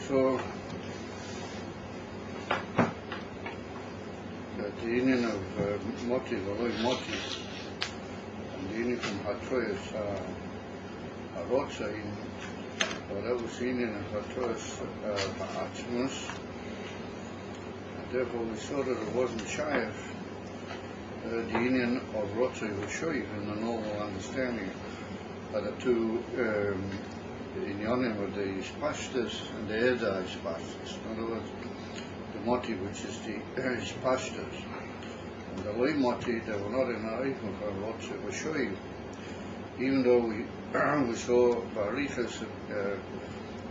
So the union of Moti, Valoi Moti, and the union from Hatoyas Arotza, or that was the union of Hatoyas Ha'atzmus, and therefore we saw that it wasn't Shayach, the union of Rotza V'shoiv in the normal understanding are the two inyonim of the Ispashtas and the Eda Ispashtas. In other words, the Moti, which is the Ispashtas, and the Loi Moti, they were not in Arifah for Rotza V'shoiv, even though we saw Barichas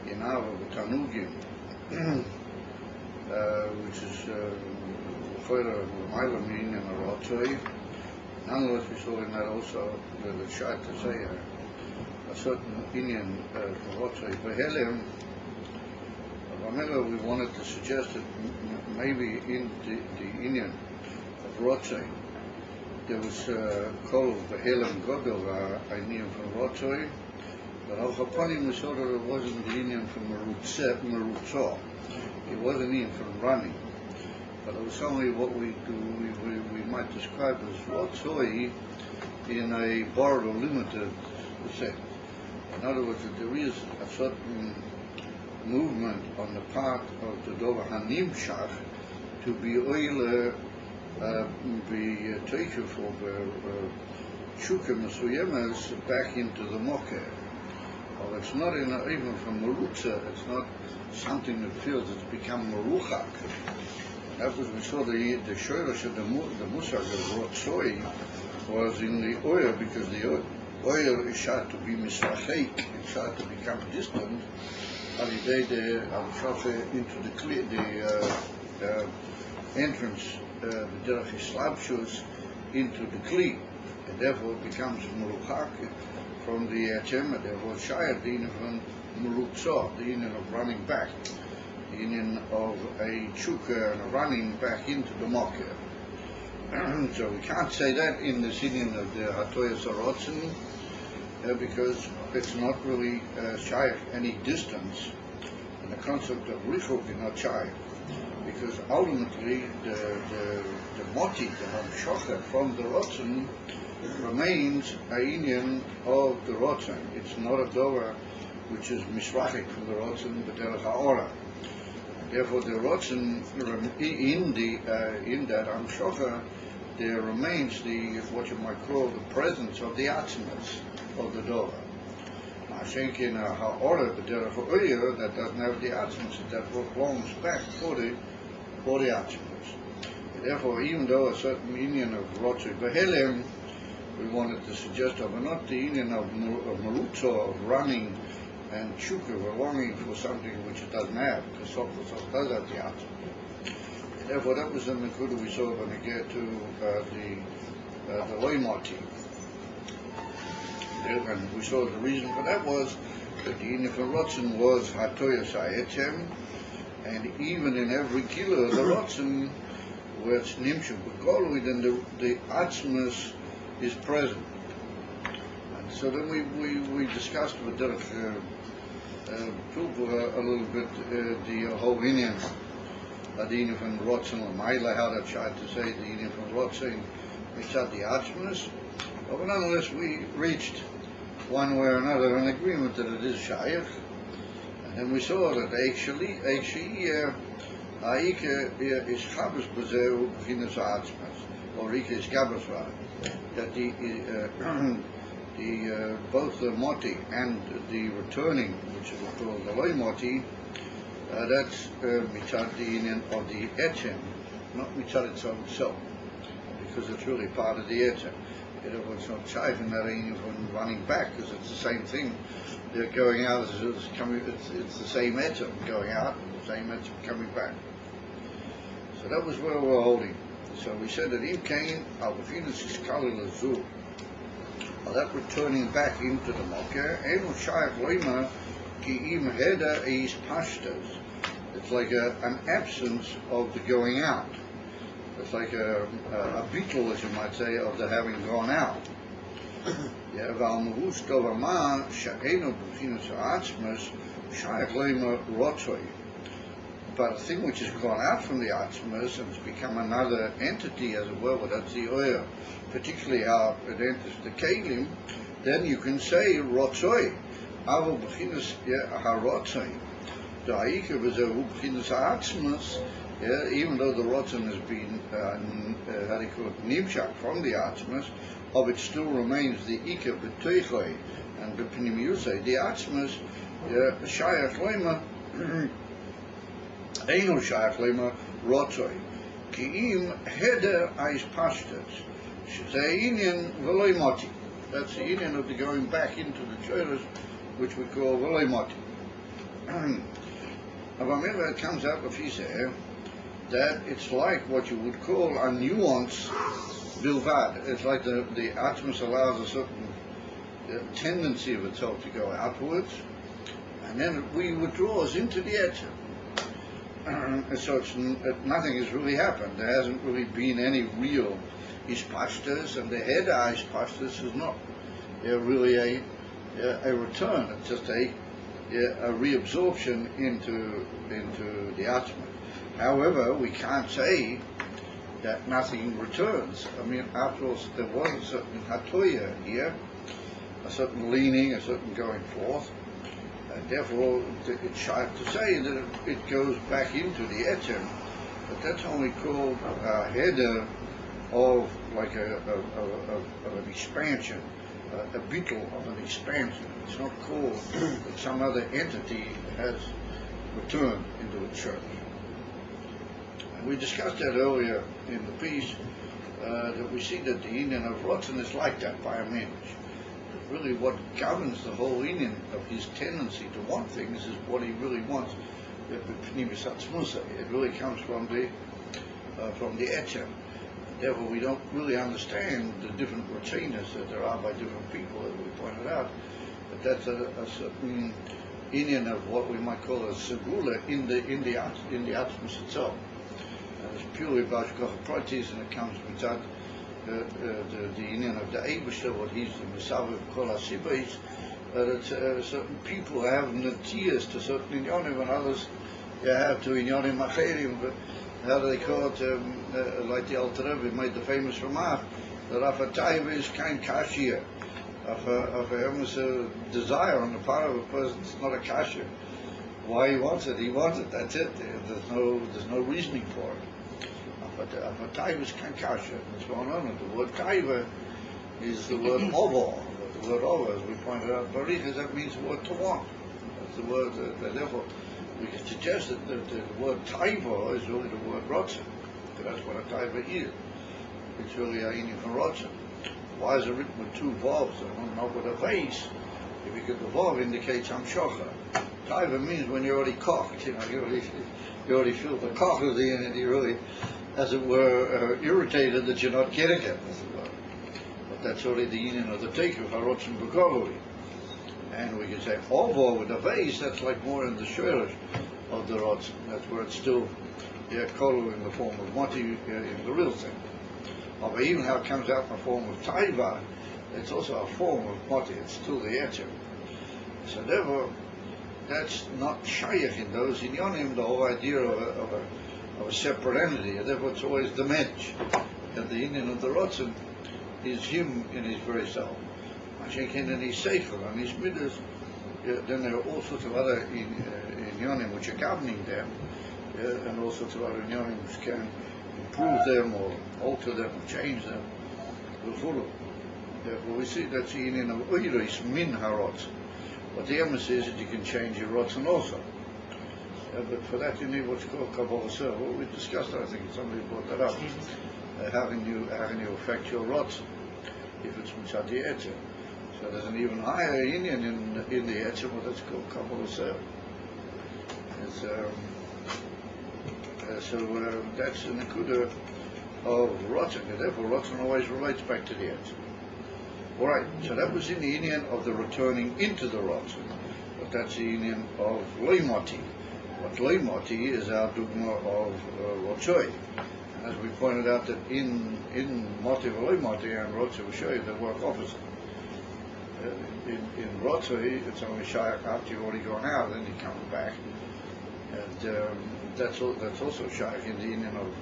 in Ava Tanugim, which is further Mailamin and Rotzoi. Nonetheless, we saw in that also the shot to say a certain opinion for Rotzoi. For Helium, we wanted to suggest that maybe in the Indian of Rotzoi, there was called the Helium Godel, a name from Rotzoi, but Al Chapanim we saw that it wasn't the Indian from Merutzo. It wasn't even from running. But it was only what we might describe as Rotzoi in a borrowed or limited sense. In other words, that there is a certain movement on the part of the Dover HaNimshach to be oile be teikef or shuka mesuyemes back into the moker. Well, it's not even from Merutza, it's not something that feels it's become Meruchak. That was, we saw the Shoresh of the Musar of Rotzoi was in the oil, because the oil is shot to be misrachek, it's shot to become distant, and he did into the entrance, the derech slabshus into the kli, and therefore it becomes Meruchak from the Etem, and therefore Shayat, the union from Merutzo, the union of running back. The union of a chukka and a running back into the mokker. So we can't say that in the union of the Hatoyas Arotzen, because it's not really shayach any distance, and the concept of richuk is not shayach, because ultimately the moti, the hamshocha from the Rotzen remains a union of the Rotzen. It's not a dover which is misrachik from the Rotzen, but derech ha'ora. Therefore, the Rotzen in that Amshocha, there remains the what you might call the presence of the Atzmas of the Dover. I think in Ha'ora, but there that doesn't have the Atzmas, that belongs back for the Atzmas. Therefore, even though a certain union of Rotzoi Behelem, we wanted to suggest, but not the union of Merutzo, of running and chukka, we're longing for something which it doesn't have, because Sof does have the answer. Therefore, that was the Nekuda we saw when we get to the Loimoti. And we saw the reason for that was that the union for Rotzen was Hatoyas Ha'etem, and even in every kilo of the Rotzen, where it's Nimshuk B'Kolui, then the Atzmas is present. So then we discussed with Derek a little bit the whole union, the union from Rotzen or Maila, how that tried to say the union from Rotzen, we said the Atzmas. But nonetheless, we reached one way or another an agreement that it is Shayach. And then we saw that actually Aike is Chabas Bazeu B'chinas Atzmas, or Ike is Gabasra, that both the Moti and the returning, which is called the Loi Moti, that's mitzad the union of the Etzem, not mitzad itself, because it's really part of the Etzem. It was not shaykh in that union from running back, because it's the same thing. They're going out, it's the same Etzem going out, and the same Etzem coming back. So that was where we're holding. So we said that Im Kain, Al-Bafinas is Kalil Azul. That returning back into the Mokker, Eno Shayach Loima, Ki Im Heda Eis Pashtas. It's like an absence of the going out. It's like a beetle, as you might say, of the having gone out. Yeah, Val Mahus Dovama, Sha'eno B'chinas Ha'atzmas, Shayach Lema Rotzoi. But a thing which has gone out from the Atzmas and has become another entity, as it were, that's the oil, particularly how it enters the Kelim, then you can say Rotzoi. Avo B'chinas HaRotzoi. The Ha'ikar is a B'chinas HaAtzmas, even though the Rotzon has been, how do you call it, Nimshak from the Atzmas, of it still remains the Ikar B'Teichoi and B'Pnim Yusei. The Atzmas, Shayach Lema, Einu Shayach Lema Rotzoi. Ki im heder ais pashtas. Shezei inyan v'loi moti. That's the inyan of the going back into the churches, which we call v'loi moti. However, it comes out of Yisrael that it's like what you would call a nuance bilvad. It's like the Atmos allows a certain tendency of itself to go outwards, and then it withdraws into the edge. So nothing has really happened. There hasn't really been any real ispashtas, and the head ispashtas is not really a return. It's just a reabsorption into the Atma. However, we can't say that nothing returns. I mean, after all, there was a certain hatoya here, a certain leaning, a certain going forth, and therefore it's shy to say that it goes back into the etem, but that's only called a header of like of an expansion, a bittul of an expansion. It's not called that some other entity has returned into a church. And we discussed that earlier in the piece, that we see that the Indian of Rotzen is like that by a mensch. Really what governs the whole Indian of his tendency to want things is what he really wants. It really comes from the etem. Therefore, we don't really understand the different retainers that there are by different people, as we pointed out. But that's a certain Indian of what we might call a segula in the Atmos itself. And it's purely about Shkocha Pratis, and it comes without the Indian of the Eibishter, what he's the Misav of Kol HaSibais, that certain people have natias to certain Inyonim, and others have to Inyonim Acherim. But how do they call it? Like the Alter Rebbe made the famous remark that if a taiva is kein kashia, if a desire on the part of a person, it's not a kashia. Why he wants it? That's it. There's no reasoning for it. But a taiva is kein kashia. What's going on? And the word taiva is the word ovo. The word ovo, as we pointed out, barichas, that means the word to want. That's the word. Therefore, we can suggest that the word taiva is really the word rotzen. That's what a taiva is. It's really a inyan from rotzen. Why is it written with two vowels and not with a vase? Because the vav indicates hamshocha. Taiva means when you're already cocked. You already feel the cock of the inyan, and you really, as it were, irritated that you're not getting it, as it were. But that's already the inyan of the taker of harotzen b'kovoi. And we can say ovo with a vase, that's like more in the shurish of the rotzen. That's where it's still kolu in the form of moti in the real thing. But even how it comes out in the form of taiva, it's also a form of moti. It's still the etzem. So therefore, that's not shayach in those inyonim, the whole idea of a separate entity. Therefore, it's always the mensch. And the Indian of the rotzen is him in his very self. In his seichel and his midas, then there are all sorts of other inyonim which are governing them, and all sorts of other inyonim which can improve them or alter them or change them. Therefore, we see that's the inyan of oiris min harotzen. But the emphasis is that you can change your rotzen also. But for that, you need what's called kabbalah serv. Well, we discussed that. I think somebody brought that up. How can you affect your rotzen if it's mitzad the etzem? So there's an even higher Indian in the etzem, what that's called kabbalah serv. So that's the nekuda of rotzen. And therefore, rotzen always relates back to the etzem. All right. So that was in the Indian of the returning into the rotzen. But that's the Indian of loimoti. What loimoti is our dogma of rotzoi. As we pointed out that in moti v'loimoti and rotzoi v'shoy they work opposite. in Rotzoi, it's only shaykh after you've already gone out, then he comes back, and that's also shaykh in the union of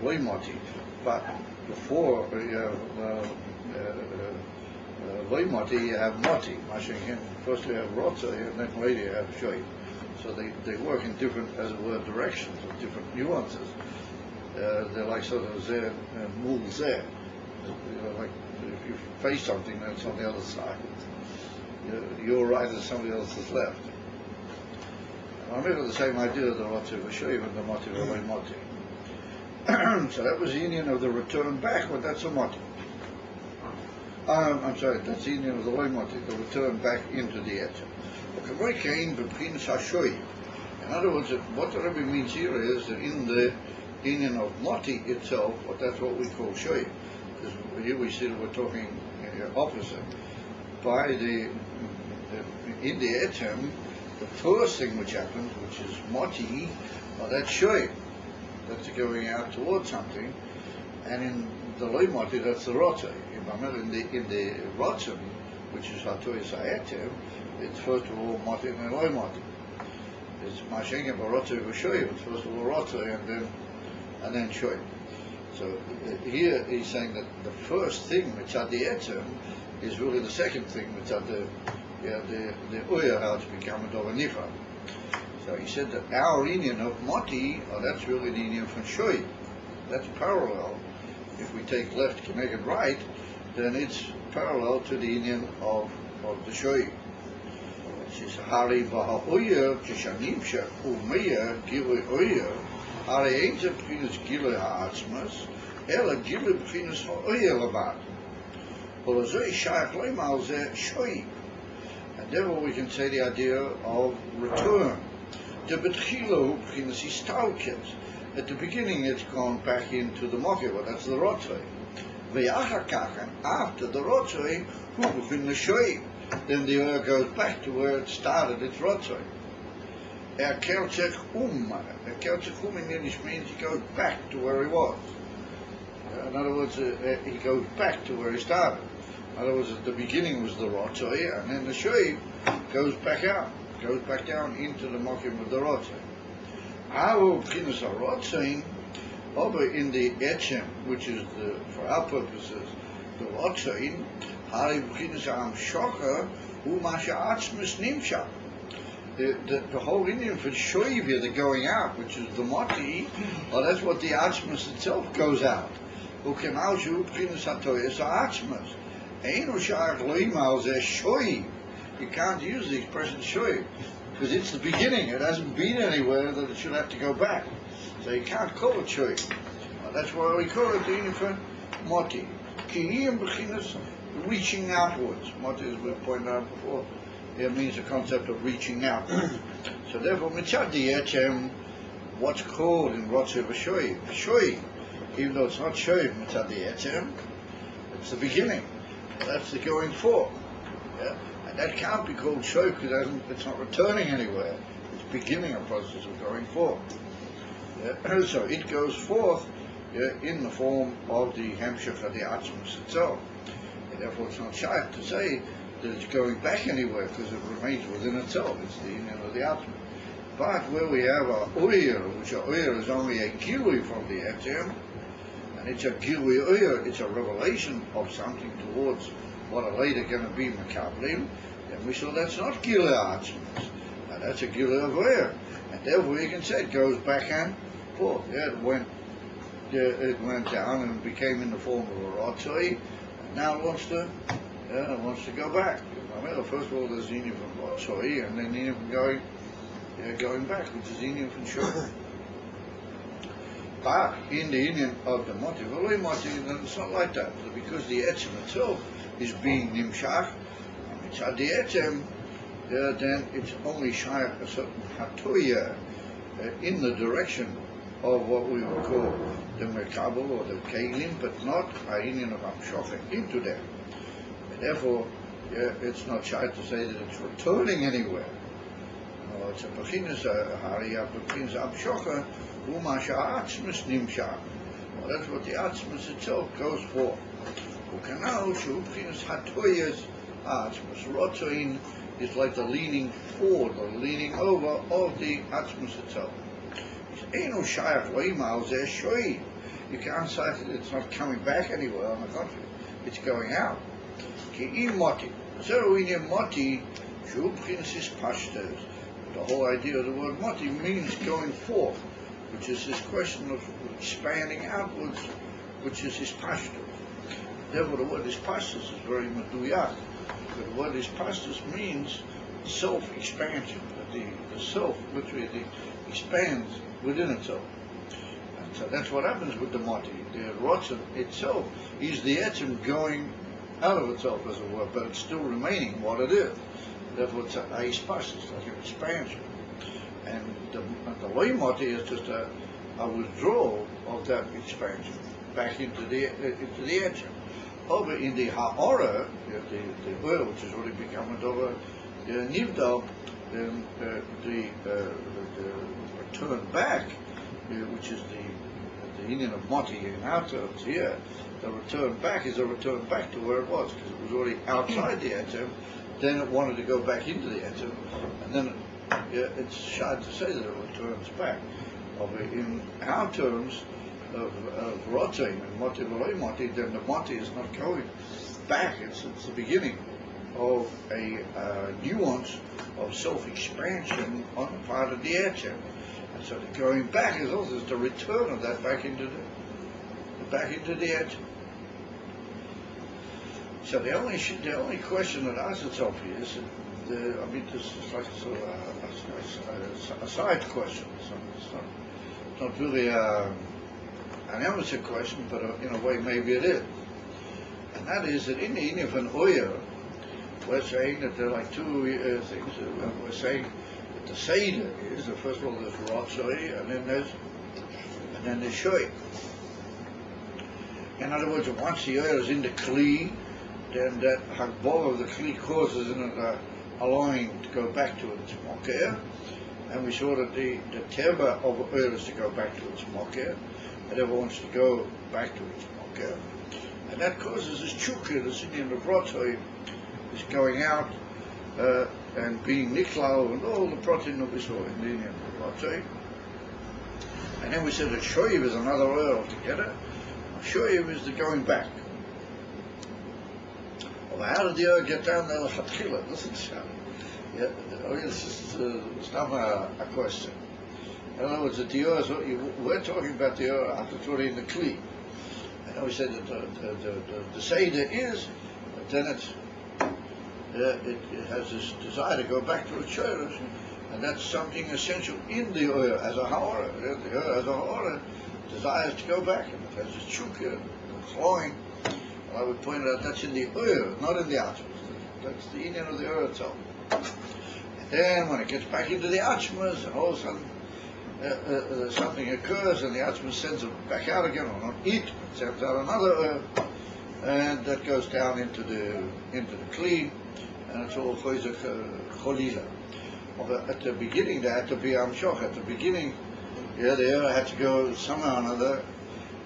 loymoti. But before you have loymoti, you have moti. First you have Rotzoi, and then later you have shoy. So they work in different, as it were, directions or different nuances. They're like sort of zeh and mul zeh. Like if you face something that's on the other side, your right and somebody else's left. And I remember the same idea of the Rotzoi v'shoy and the moti v'loy moti. So that was the union of the return back, but that's a moti. I'm sorry, that's the union of the loy moti, the return back into the etzem. In other words, what the Rebbe means here is that in the union of moti itself, but that's what we call shoy. Because here we see that we're talking opposite. By in the etzem, the first thing which happens, which is moti, that's shoy. That's going out towards something. And in the loy moti, that's the rotzoi. In the rotzim, which is hatoy sayetem, it's first of all moti and loy moti. It's mashenken barotzoi v'shoy. It's first of all rotzoi and then shoy. So here he's saying that the first thing which at the etzem is really the second thing which at the uya, how it's become a dovanifa. So he said that our union of moti, that's really the union from shoy. That's parallel. If we take left to make it right, then it's parallel to the union of the shoy. Says Hari Baha'uya Kishanimsha Umeya Gilui Uya Hari Ainza Prinus Gilui Ha'atzmas Ela Gilui Prinus Ha'uya Labat Olazoi Shaykh Leimal Ze Shoy. And therefore we can say the idea of return. The Betchilo Prinus Istalket. At the beginning it's gone back into the Mokiwa, that's the Rotzoi. Ve'achakachen, after the Rotzoi, who begin the Shoy. Then the oil goes back to where it started, its rotzoi. Kertzech in Yiddish means he goes back to where he was. In other words, he goes back to where he started. In other words, at the beginning was the rotzoi, and then the shoy goes back out, goes back down into the mokim of the rotzoi. Our p'chinas rotzoi, over in the etzem, which is for our purposes, the rotzoi, Hari b'chinas ha'amshocha hu masha'atzmus nimshach. The whole Indian for shoivia, the going out, which is the moti, well, that's what the atzmus itself goes out. Ukenalshu b'chinas ha'toyes ha'atzmus. Einu sha'ach lo'imal zeh shoiv. You can't use the expression shoiv, because it's the beginning. It hasn't been anywhere that it should have to go back. So you can't call it shoiv. Well, that's why we call it the Indian for moti. Ki'iyim b'chinas reaching outwards. Moti, as we pointed out before, it means the concept of reaching outwards. So therefore, mitzad etzem, what's called in Rotzoi v'shoy, shoy, even though it's not shoy, mitzad etzem, it's the beginning. That's the going forth. Yeah? And that can't be called shoy because it's not returning anywhere. It's beginning a process of going forth. Yeah? So it goes forth in the form of the hemshech of the atzmus itself. Therefore, it's not shy to say that it's going back anywhere because it remains within itself. It's the union of the Atman. But where we have a Uyir, which a Uyir is only a Gilui from the Etzem, and it's a Gilui Uyir, it's a revelation of something towards what are later going to be Makablim, then we saw that's not Gilui Atzmas. And that's a Gilui of Uyir. And therefore you can say it goes back and forth. Yeah, it went down and became in the form of a Rotzoi. Now it wants to go back. First of all, there's the union from Rotzoi, and then the union from going back, which is the union from Shor. But in the union of the Moti, then it's not like that. Because the Etzem itself is being Nimshach, it's at the Etzem, then it's only Shayach a certain Hatoya in the direction of what we would call the Merkabel or the Kelim, but not a union of Amshochet into them. And therefore, it's not shy to say that it's returning anywhere. No, it's a Bechinas Hariyah, Bechinas Amshochet, Umasha Atzmus Nimshach. Well, that's what the Atzmus itself goes for. Ukanal Shubchinas Hatoyas Atzmus. Rotzoin is like the leaning forward or leaning over of the Atzmus itself. Eno Shayach Leimal Zeh Shoi. You can't say that it's not coming back anywhere, on the contrary, it's going out. Ki'im Moti. Zeruinia Moti Shubchinas is Pashtos. The whole idea of the word Moti means going forth, which is this question of expanding outwards, which is his pashtus. Therefore, the word pashtus is very meduyak. But the word pashtus means self-expansion. The self literally expands within itself. And so that's what happens with the moti. The rotzen itself is the etzem going out of itself, as it were, but it's still remaining what it is. Therefore, it's a pashtus, like an expansion. And the loy moti is just a withdrawal of that expansion back into the etzem. Over in the ha'ora, the oil which has already become a over nivdal, the return back, which is the union of moti in our terms here, the return back is a return back to where it was, because it was already outside the etzem. Then it wanted to go back into the etzem, and then it's shy to say that it returns back. In our terms of rotzim and moti v'loy moti, then the moti is not going back. It's the beginning of a nuance of self-expansion on the part of the etzem. And so the going back is also the return of that back into the etzem. So the only question that asks itself here is, this is like a sort of a side question. It's not really an emerson question, but in a way maybe it is. And that is that in the Indian of an oyer, we're saying that there are like two things. We're saying that the Seder is, first of all, there's Rotzoi, and then there's Shoi. In other words, once the oyer is in the Kli, then that Hagbol of the Kli causes it a longing to go back to its Mokeh. And we saw that the Teva of oyer is to go back to its Mokeh. Whatever wants to go back to its Mokeh. And that causes this chukka, this Indian of Rotzoi, is going out and being niklal and all the protein that we saw in the Indian of Rotzoi. And then we said that Shoyiv is another oyer altogether. Shoyiv is the going back. Well, how did the oyer get down there? L'chatchila, doesn't sound. Yeah, this is not a question. In other words, the oyer, we're talking about the oyer after it's already in the Kli. And we said that the Seder is, but then it has this desire to go back to its shoulders, and that's something essential in the oyer as a ha'ora. The oyer as a ha'ora desires to go back, and it has this chukka, it's longing. And I would point out that's in the oyer, not in the atzmus. That's the union of the oyer itself. And then when it gets back into the atzmus, and all of a sudden something occurs, and the atzmus sends it back out again, or not it sends out another oyer, and that goes down into the Kli, and it's all cholila. At the beginning, there had to be amshoch. At the beginning, the oyer had to go somehow or another,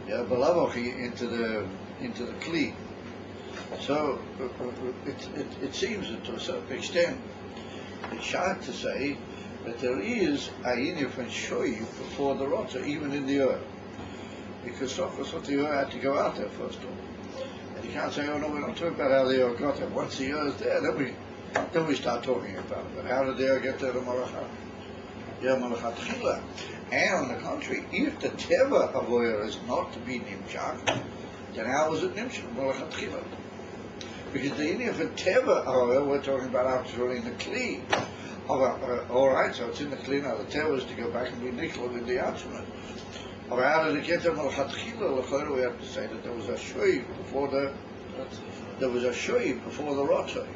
belavochi into the Kli. So it seems that to a certain extent, it's hard to say that there is a yinif and shoy before the rotza, even in the oyer, because of course the oyer had to go out there first of all. And you can't say, oh no, we're not talking about how the oyer got there. Once the oyer is there, then we start talking about it. But how did the oyer get there to Malachat? Malachat Chila. And on the contrary, if the teva of oyer is not to be nimshach, then how was it nimshach? Malachat Chila. Because the yinif and teva of oyer, we're talking about actually in the Kli. All right, so it's in the Kli now. The teva is to go back and be nickelled in the atzmus. Or how did it get there? We have to say that there was a shoy before the rotzah.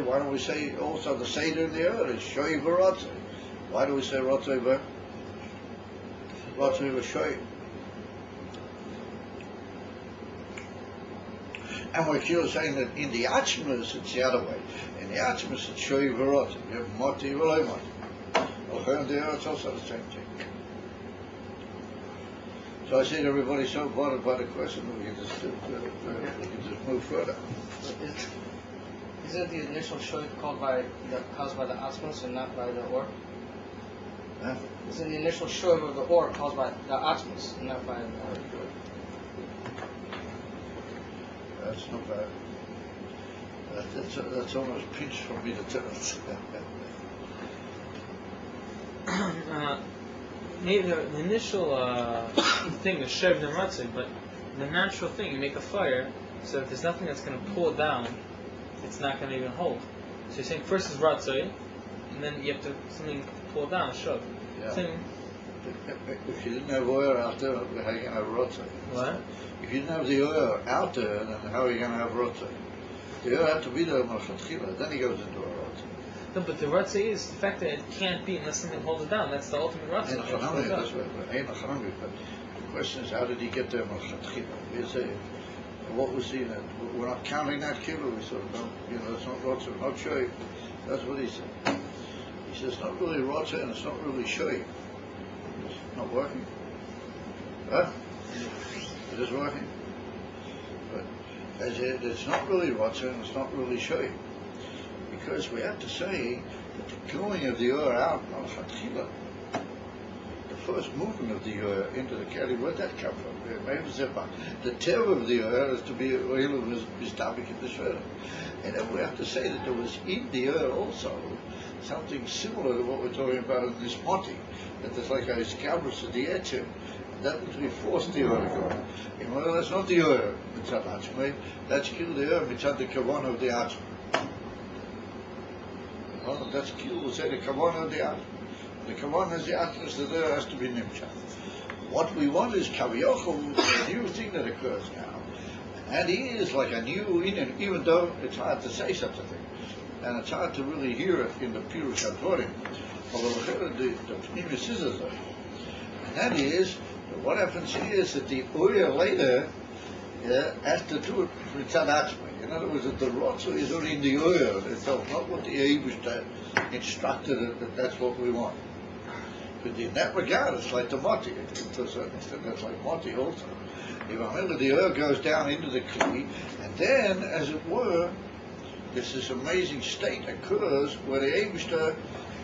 Why don't we say also the seder in the oyer is shoy v'rotzah? Why do we say rotzah v'shoy? And we're still saying that in the atzmus it's the other way. In the atzmus it's shoy v'rotzah. You have moti v'loy moti. In the oyer it's also the same thing. So I said everybody's so bothered by the question that we can just move further. Isn't the initial shoy caused by the atzmos and not by the or? Huh? Isn't the initial shoy of the or caused by the atzmos and not by the or? That's not bad. That's almost pinch for me to tell it. Maybe the initial thing is shev nematzah, but the natural thing, you make a fire, so if there's nothing that's going to pull it down, it's not going to even hold. So you're saying first is ratzah, and then you have to something to pull it down, shove. Yeah. Same. If you didn't have oil out there, how are you going to have ratzah? What? If you didn't have the oil out there, then how are you going to have ratzah? The oil had to be there malchatchila, then he goes into a ratzah. No, but the ratzah is the fact that it can't be unless something holds it down. That's the ultimate ratzah. But the question is, how did he get there malchatchila? We say, what was he? We're not counting that kilo. We sort of don't, it's not ratzah, not shoy. That's what he said. He says it's not really ratzah and it's not really shoy. It's not working. Huh? It is working. But it's not really ratzah and it's not really shoy. Because we have to say that the going of the ur out, malchatchila, the first movement of the ur into the keli, where'd that come from? The teva of the ur is to be elul mistabik in the shredder. And then we have to say that there was in the ur also something similar to what we're talking about in this moti, that there's like a scabrous of the etchim, and that means we forced the ur to go. And well, that's not the ur mitzad atzmei, that's kill the ur mitzad the kavan of the atzmei. Well, that's kill, we'll say the kavan of the atzmei. The kavan is the atzmei, so there has to be nimshah. What we want is kaviyochel, a new thing that occurs now. And he is like a new Indian, even though it's hard to say such a thing. And it's hard to really hear it in the Pirush HaDvarim. Although the Pnimis is it. And that is, what happens here is that the Oya later has to do it mitzad atzmei. In other words, that the Rotzo is only in the Oya itself, not what the Eibush instructed it, that that's what we want. But in that regard, it's like the Moti. To a certain extent, that's like Moti also. If I remember, the Ur goes down into the Kli, and then, as it were, this amazing state occurs where the Eibishter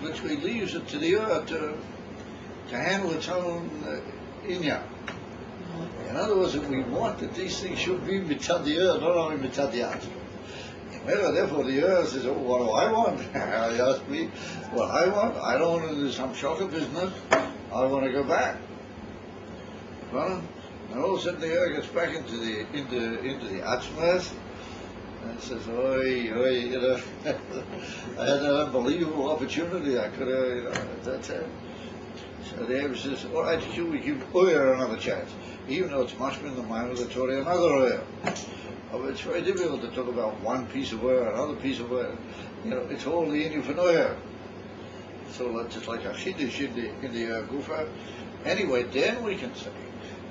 literally leaves it to the Ur to handle its own inyan. In other words, we want that these things should be mitzad the Ur, not only mitzad the Atzmei. Therefore, the Ur says, oh, what do I want? He asked me what I want. I don't want to do some shocking business. I want to go back. Well, and all of a sudden the Ur gets back into the Atzmei and says, oi, I had an unbelievable opportunity. I could have, at that time. So the Ur says, all right, should we give Ur another chance? Even though it's much in the mind of the Torah, another Ur. Oh, it's very difficult to talk about one piece of Ur, another piece of Ur. It's all the Indian for Ur. So it's just like a chiddush in the Gufa. Anyway, then we can say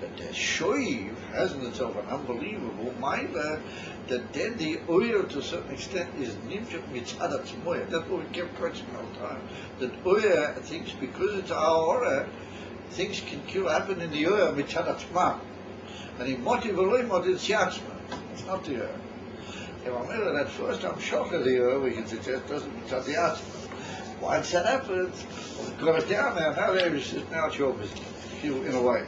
that the shoiv has in itself an unbelievable milah, that then the oil to a certain extent is nimshach mitzad atzmoya. That's what we kept questioning all the time. That oil thinks because it's our aura, things can happen in the oil mitzad atzma. And in moti v'loi moti it's yatzma. It's not the oil. If I remember that first I'm shocked at the oil, we can suggest doesn't mitzad the yatzma. Once that happens, it goes down there, now there is now it's your business. In a way.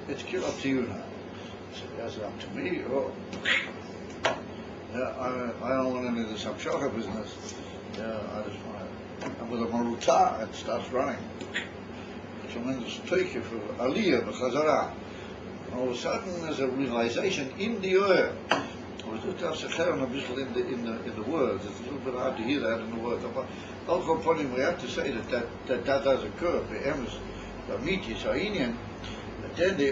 It's kill up to you now. So that's up to me. Oh, yeah, I don't want any of this Hamshachah business. Yeah, I just want to. And with a maruta, it starts running. Tremendous teicha for aliyah, b'chazara. All of a sudden, there's a realization in the oil. Or is it just a bit in the words? It's a little bit hard to hear that in the words. We have to say that does occur. The emes, the miti, Inyan, but then the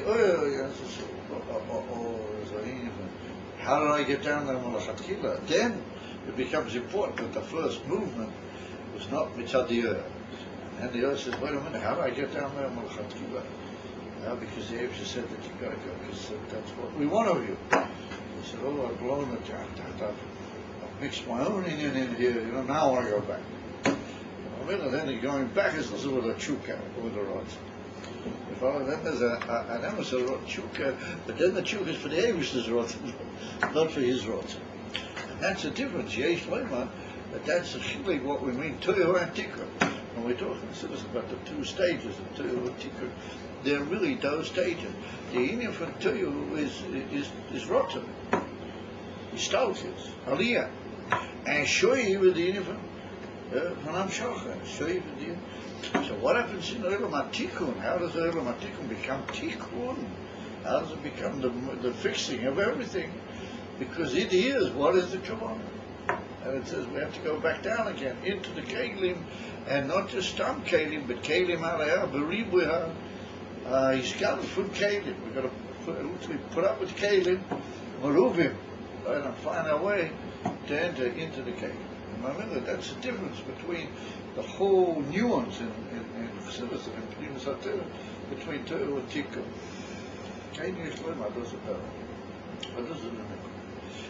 how did I get down there malachatchila? Then it becomes important that the first movement was not mitzad the and the says, wait a minute, how do I get down there malachatchila? Because the Abishah said that you got to go, because that's what we want of you. He said, oh, I've blown it, I've mixed my own Indian in here, now I want to go back. minute, then you're going back, it's also with a chuka, with a rod. Then there's an emerson rod chuka, but then the chuka is for the Avish's rod, not for his rod. And that's the difference, Yesh Lema, but that's actually what we mean, Toyo and Tikkun. When we're talking about the two stages of Toyo and Tikkun, they're really those stages. The union for Toyo is rotten, is stoltjes, Aliyah. And Shoyi with the union from Amshocha, Shoyi with the union. So what happens in Olam HaTikkun? How does Olam HaTikkun become Tikkun? How does it become the fixing of everything? Because it is, what is the Kavanah? And it says we have to go back down again into the Kelim, and not just Stam Kelim, but Kelim Aliyah, Beribuha, he's got from Kelim. We've got to put up with Kelim, Maruvim, right, and find our way to enter into the Kelim. Remember, that's the difference between the whole nuance in Chassidus and in Primus HaTorah between Torah and Tikkun.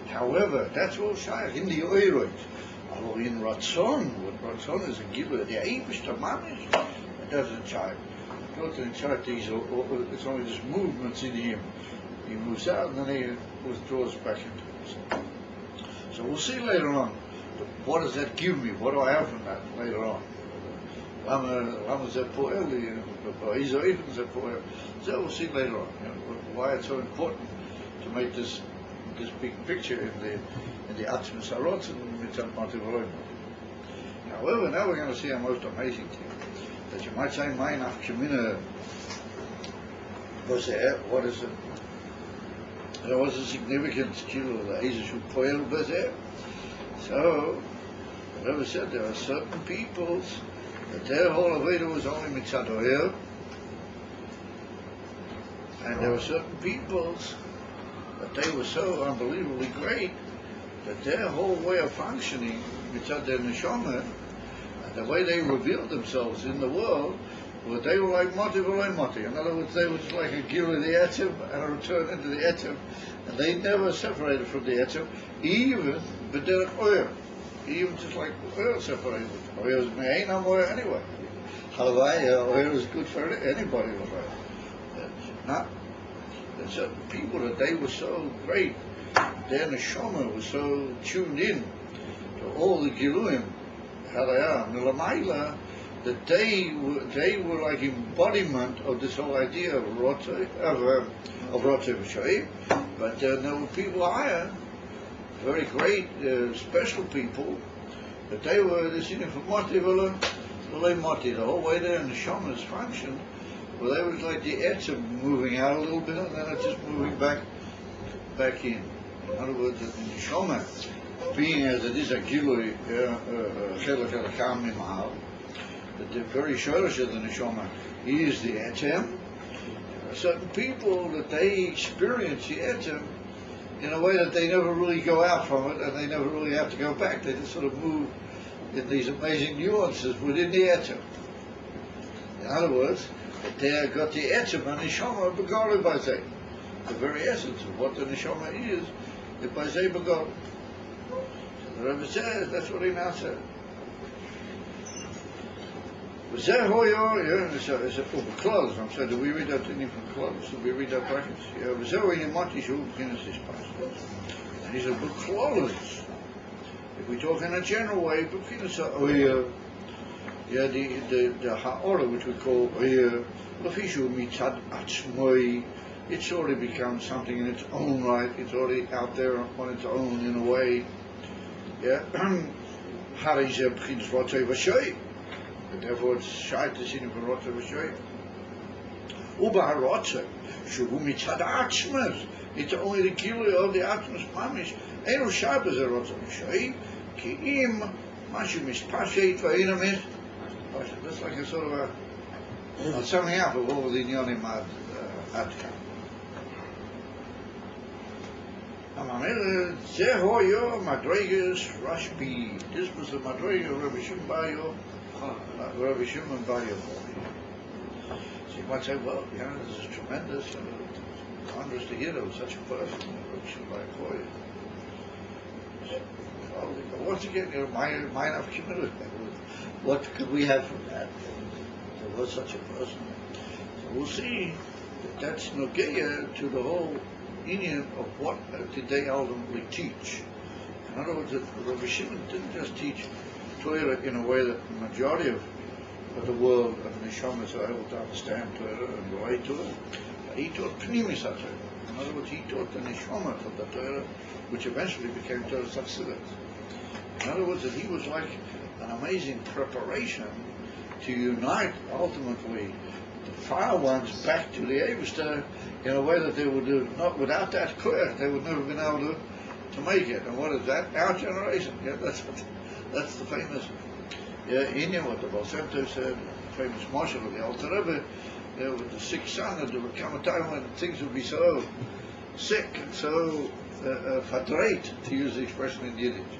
However, that's all shaykh in the Oirot. Although in Ratzon, what Ratzon is a giver, the Eibishter Mamish, it doesn't shaykh. It's only just movements in him. He moves out and then he withdraws back into himself. So we'll see later on. What does that give me? What do I have from that later on? Lama Zeh Poel, Izo Even Zeh Poel. So we'll see later on, why it's so important to make this big picture in the Atzmus Harotz and Mitzat Motiv Elohim. However, now we're going to see a most amazing thing. That you might say, "Mein Afkemina was what is it? There was a significant skill of the Eizeshu Poel Bezer." So, the Rebbe said there are certain peoples that their whole Aveda was only Mitzad Oher, and there were certain peoples that they were so unbelievably great that their whole way of functioning, Mitzad their Neshama, and the way they revealed themselves in the world, well, they were like Moti v'loy Moti. In other words, they were just like a Gil of the Etzim and a return into the Etzim, and they never separated from the Etzim, even B'derech Oyer, even just like Oyer separated. Oyer is Me'einam Oyer anyway. Halavai, Oyer is good for anybody. Not there's certain people that they were so great, their neshama was so tuned in to all the Giluim, Halayah, Milamayla, that they were like embodiment of this whole idea of Rotzei V'Shoim. But there were people higher, very great, special people, that they were this union for Moti V'Loi Moti, the whole way there in the Shama's function. Well, they was like the Etzim moving out a little bit, and then it's just moving back in. In other words, the Neshama, being as it is a Gilui, Chelach Elakam Mimahal, that the very Shorosh of the Neshama is the Etzim. There are certain people that they experience the Etzim in a way that they never really go out from it, and they never really have to go back. They just sort of move in these amazing nuances within the Etzim. In other words, that they got the Etzim and Neshama Begoli Bazei. The very essence of what the Neshama is the Bazei Begoli. So the Rebbe says, that's what he now said. V'zeh hoyo, it's overclose. I'm saying, do we read that in from close? Do we read that brackets? V'zeh hoyo Mati Shu B'chinas is possible. And he said, B'close. If we talk in a general way, B'chinas hoyo, the ha'ora, which we call l'fishu mitzad atzmoi, it's already become something in its own right. It's already out there on its own in a way. Yeah, harizeh b'chinas rotzei v'shoy, and therefore it's shayt to see him for rotzei v'shoy. Uba harotzei shuhu mitzad atzmas. It's only the kilo of the atzmas mamish. Eno shabbos a rotzei v'shoy ki im mashu mispasheit v'inamis. That's like a sort of a summing up of all the Inyonim Adka. Zehoyo Madregas Rashbi. This was the Madrega of Rabbi Shimon Bayo. So you might say, well, this is tremendous, wondrous to hear of such a person, Rabbi Shimon Bayo. well, once again, mine of community. What could we have from that? There was such a person. So we'll see that that's nogeya to the whole Indian of what did they ultimately teach. In other words, Rabbi Shimon didn't just teach Torah in a way that the majority of the world of Neshamas are able to understand Torah and relate to it. He taught Pnimis HaTorah. In other words, he taught the Neshama of the Torah, which eventually became Torah Saksidas. In other words, that he was like an amazing preparation to unite ultimately the far ones back to the Eibishter in a way that they would do not without that koyach, they would never have been able to make it. And what is that? Our generation. Yeah, that's the famous Indian, what the Baal Shem Tov said, the famous marshal of the Alter Rebbe, with the sick son, there would come a time when things would be so sick and so fatrate, to use the expression in Yiddish,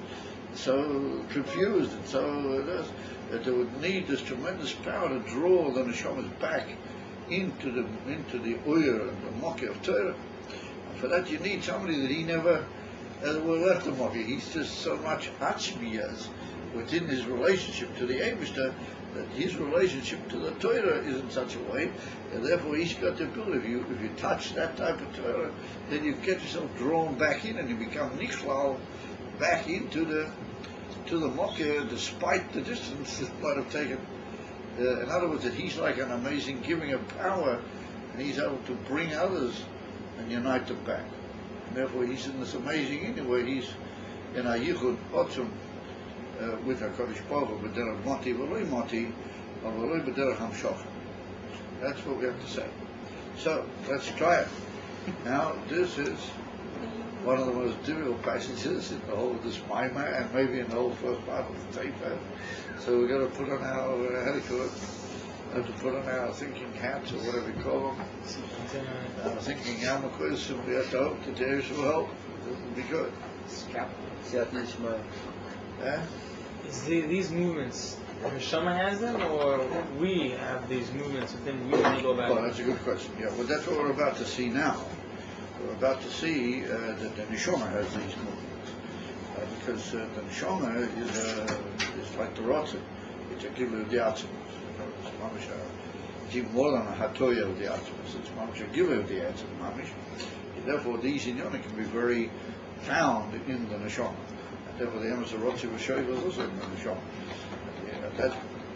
so confused and so that they would need this tremendous power to draw the neshamas back into the oyer and the mokkeh of Torah. And for that you need somebody that he never will left the mokkeh. He's just so much atzmiyas within his relationship to the Eibishter that his relationship to the Torah is in such a way, and therefore he's got the ability. If you touch that type of Torah, then you get yourself drawn back in, and you become nichlal back into the mokkeh, despite the distance it might have taken. In other words, that he's like an amazing giving of power, and he's able to bring others and unite them back. And therefore, he's in this amazing anyway. He's in a yichud otzum with HaKadosh Baruch Hu, b'derech moti v'loi moti, v'loi b'derech hamshocha. That's what we have to say. So let's try it. Now, this is one of the most difficult passages in the whole of this Maimah, and maybe in the whole first part of the Sefer. So we've got to put on our, how do you call it? Have to put on our thinking hats, or whatever you call them. Our thinking yarmulkes, and we have to hope that there will help. It will be good. These movements, the Neshama has them, or we have these movements within you when you go back? Well, that's a good question. Yeah, well, that's what we're about to see now. We're about to see that the Neshama has these movements. Because the Neshama is like the Rotzer. It's a giver of the Atzmus. It's even more than a Hatoya of the Atzmus. It's mamish a giver of the Atzmus, mamish. Therefore, these inyonim can be very found in the Neshama. Therefore, the Emes of Rotzer V'Shoy was also in the Neshama.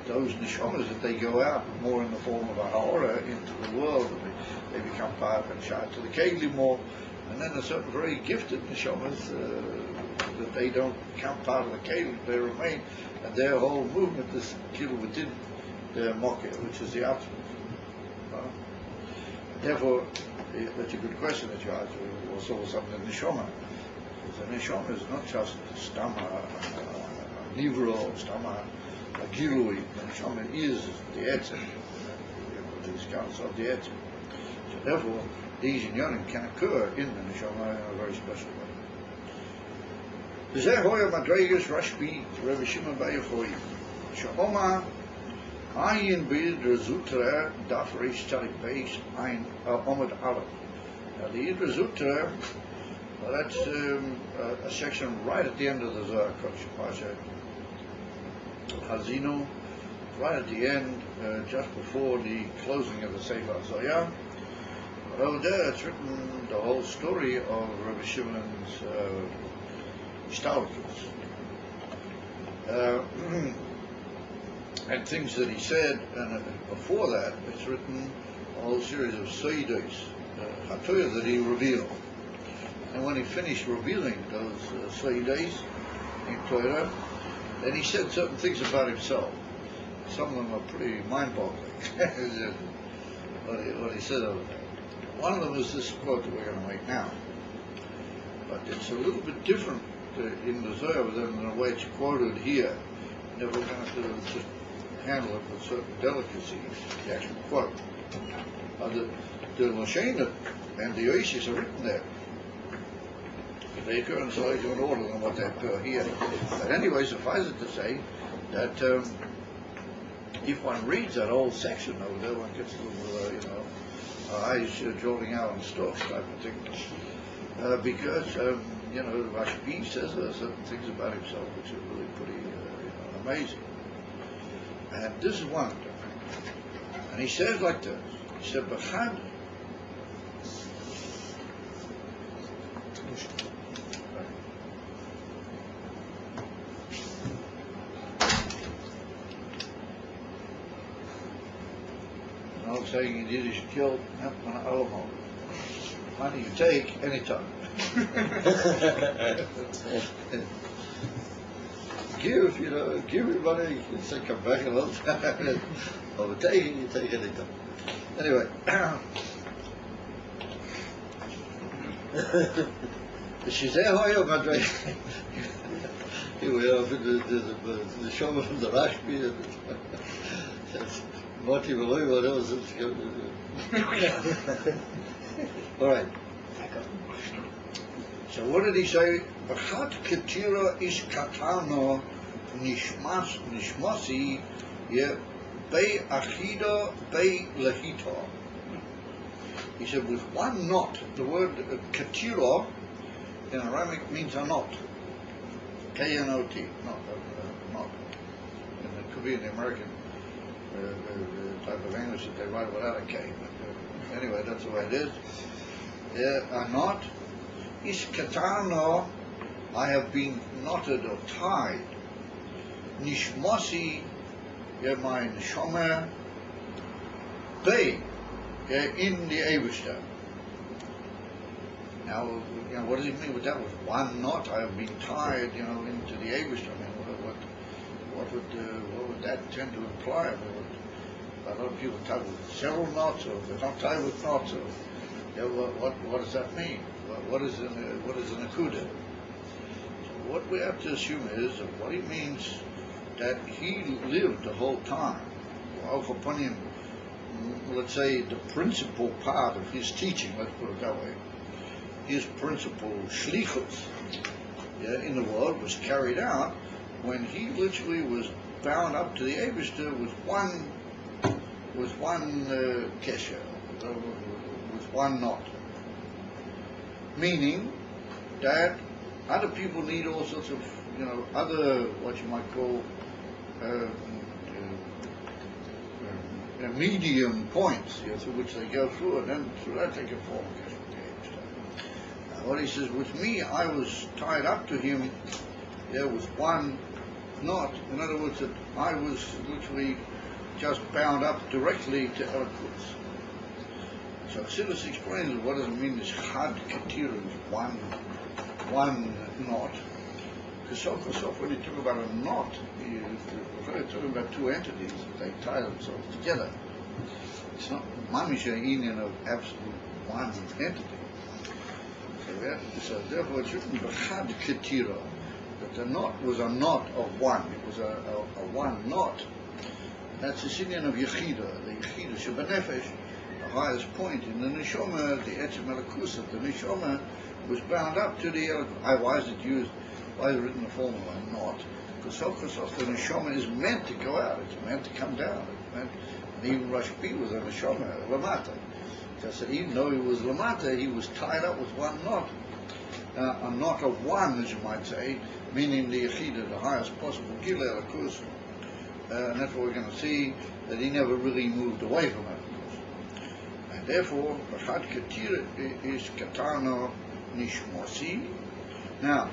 Those Neshamas that they go out more in the form of a Ha'ora into the world, and they become part and shot to the Kegli more, and then there's certain very gifted Neshamas that they don't become part of the Kegli, they remain, and their whole movement is killed within their mokkeh, which is the Atzmus. Therefore, that's a good question that you asked. Also, something Neshama. The Neshama is not just Stama, Nivro, Stama, a Gilui. The Neshama is the Etzem, these counts of the Etzem. So therefore, these inyanim can occur in the Neshama in a very special way. V'zeh hoya madregas Rashbi Rebbe Shimon bar Yochai Sha'oma Ayin b'Yidra Zutra Daf Reish Tzadik Beis Ayin Omid Aleph. Now the Yidra Zutra, well, that's a section right at the end of the Zohar Kodesh Pasha Hazino, right at the end, just before the closing of the Sefer Zohar. But over there, it's written the whole story of Rabbi Shimon's Stalkers. And things that he said, and before that, it's written a whole series of Seidos, Hatoyah that he revealed. And when he finished revealing those Seidos in Torah, then he said certain things about himself. Some of them are pretty mind-boggling. what he said over there. One of them is this quote that we're going to make now. But it's a little bit different in the Zohar than the way it's quoted here. And we're going to have to just handle it with certain delicacy, the actual quote. The Lashon and the Oasis are written there. They occur in slightly different order than what they occur here. But anyway, suffice it to say that if one reads that whole section over there, one gets a little, eyes drawing out on stalks type of thing. Because Rashbi says certain things about himself which are really pretty amazing. And this is one of them. And he says like this. He said, "B'chad." An old saying in Yiddish, "Kill money you take anytime." Give your money, you say come back another time. Overtaking, you take anytime. Anyway, here we are, the showman from the Rashbi, and Moti Veloy, what else? All right. So what did he say? B'chat ketira ish katano nishmasi ye bei achida bei lehito. He said with one knot. The word ketira in Aramaic means a knot. K-N-O-T, knot. And it could be in the American type of English that they write without a K. But anyway, that's the way it is. Yeah, a knot. Ish katano, I have been knotted or tied. Nishmasi, my neshama, they, in the Eibishter. Now, what does he mean with that? With one knot, I have been tied, into the Eibishter. I mean, what would that tend to imply? I mean, a lot of people tie with several knots, or they're not tied with knots. Or, what does that mean? What is an akuda? So what we have to assume is that what he means that he lived the whole time. Upon him, let's say the principal part of his teaching, let's put it that way, his principal shlichus in the world was carried out when he literally was bound up to the Eibishter with one kesher, with one knot. Meaning that other people need all sorts of, other, what you might call, medium points through which they go through, and then through that they can form what he says, with me, I was tied up to him with one knot. In other words, that I was literally just bound up directly to Elokus. So Chassidus explains what does it mean this chad ketira, one knot. Because when you talk about a knot, you're talking about two entities that they tie themselves together. It's not mamish union of absolute one entity. So therefore it's written b'chad ketira, that the knot was a knot of one. It was a one knot. That's the union of Yechida, the Yechida Shebanefesh, the highest point in the Neshama, the Etzem Elakusa. The Neshama was bound up to the Elakusa. Why is it used? Why is it written in the form of a knot? Because the Neshama is meant to go out. It's meant to come down. And even Rashbi was a Neshama, Lamata. So even though he was Lamata, he was tied up with one knot. A knot of one, as you might say, meaning the Yechida, the highest possible Gila Elakusa. And that's what we're going to see, that he never really moved away from it. And therefore, B'chad Ketira is Katana Nishmosi. Now,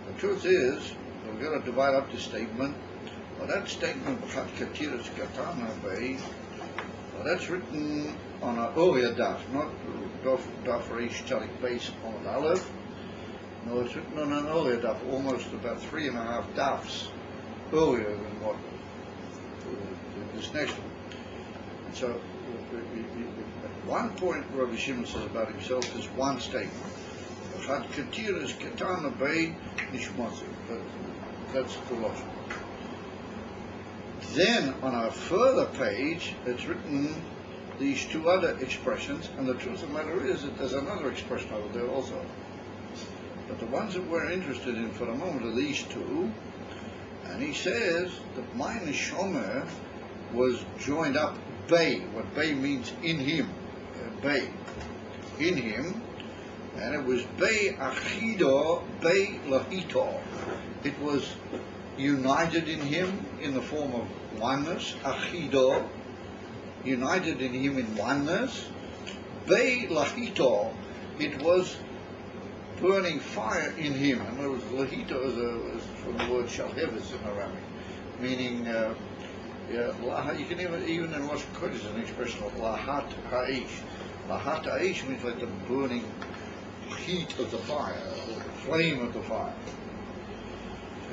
the truth is, we've got to divide up the statement. Well, that statement, B'chad Ketira is Katana Bay, well, that's written on an earlier daf, not daf Reish Talik base on Aleph. No, it's written on an earlier daf, almost about 3.5 dafs earlier than what this next one. And so, at one point, Rabbi Shimon says about himself is one statement. B'chad Ketira is Katana Bay Nishmosi. That's the logic. Then, on a further page, it's written these two other expressions, and the truth of the matter is that there's another expression over there also. But the ones that we're interested in for the moment are these two. And he says that my neshama was joined up, bay, what bay means in him, bay, in him, and it was Bei Achido, Bei Lahito. It was united in him in the form of oneness, Achido, united in him in oneness. Bei Lahito, it was burning fire in him. And it was Lahito is from the word Shalhevis in Arabic, meaning you can even in Rosh Kodesh is an expression of Lahat Ha'ish. Lahat Ha'ish means like the burning heat of the fire, the flame of the fire.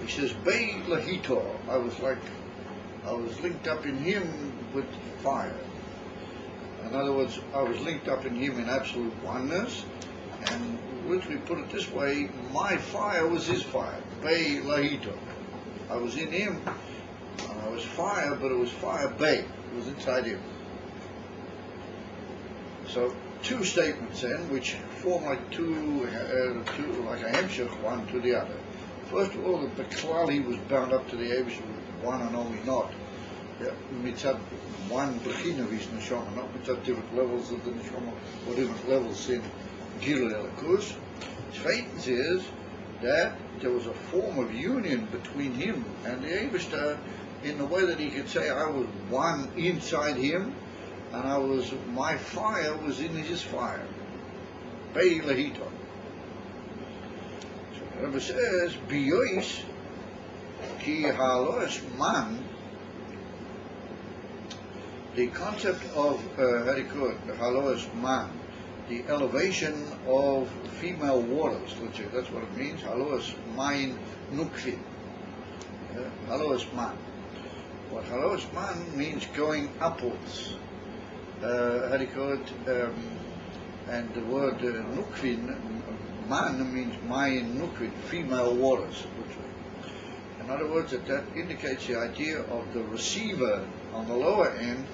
He says, Bei Lahito, I was linked up in him with fire. In other words, I was linked up in him in absolute oneness, and literally put it this way, my fire was his fire. Bei Lahito. I was in him, and I was fire, but it was fire Bei. It was inside him. So, two statements then, which form like two like a hemshech, one to the other. First of all, that the klal, he was bound up to the Eibush with one and only not. Mitzad one bechina of his neshama, not mitzad different levels of the neshama, or different levels in Gilui Elokus. Zweitens is that there was a form of union between him and the Eibush in the way that he could say, I was one inside him, and my fire was in his fire. Bei Lahito. So the Rebbe says, Biyois ki halos man. The concept of halos man, the elevation of female waters. Let's say that's what it means. Halos main nukvin. Halos man. What halos man means going upwards. And the word nukvin, man means mayin nukvin, female waters. In other words, that indicates the idea of the receiver on the lower end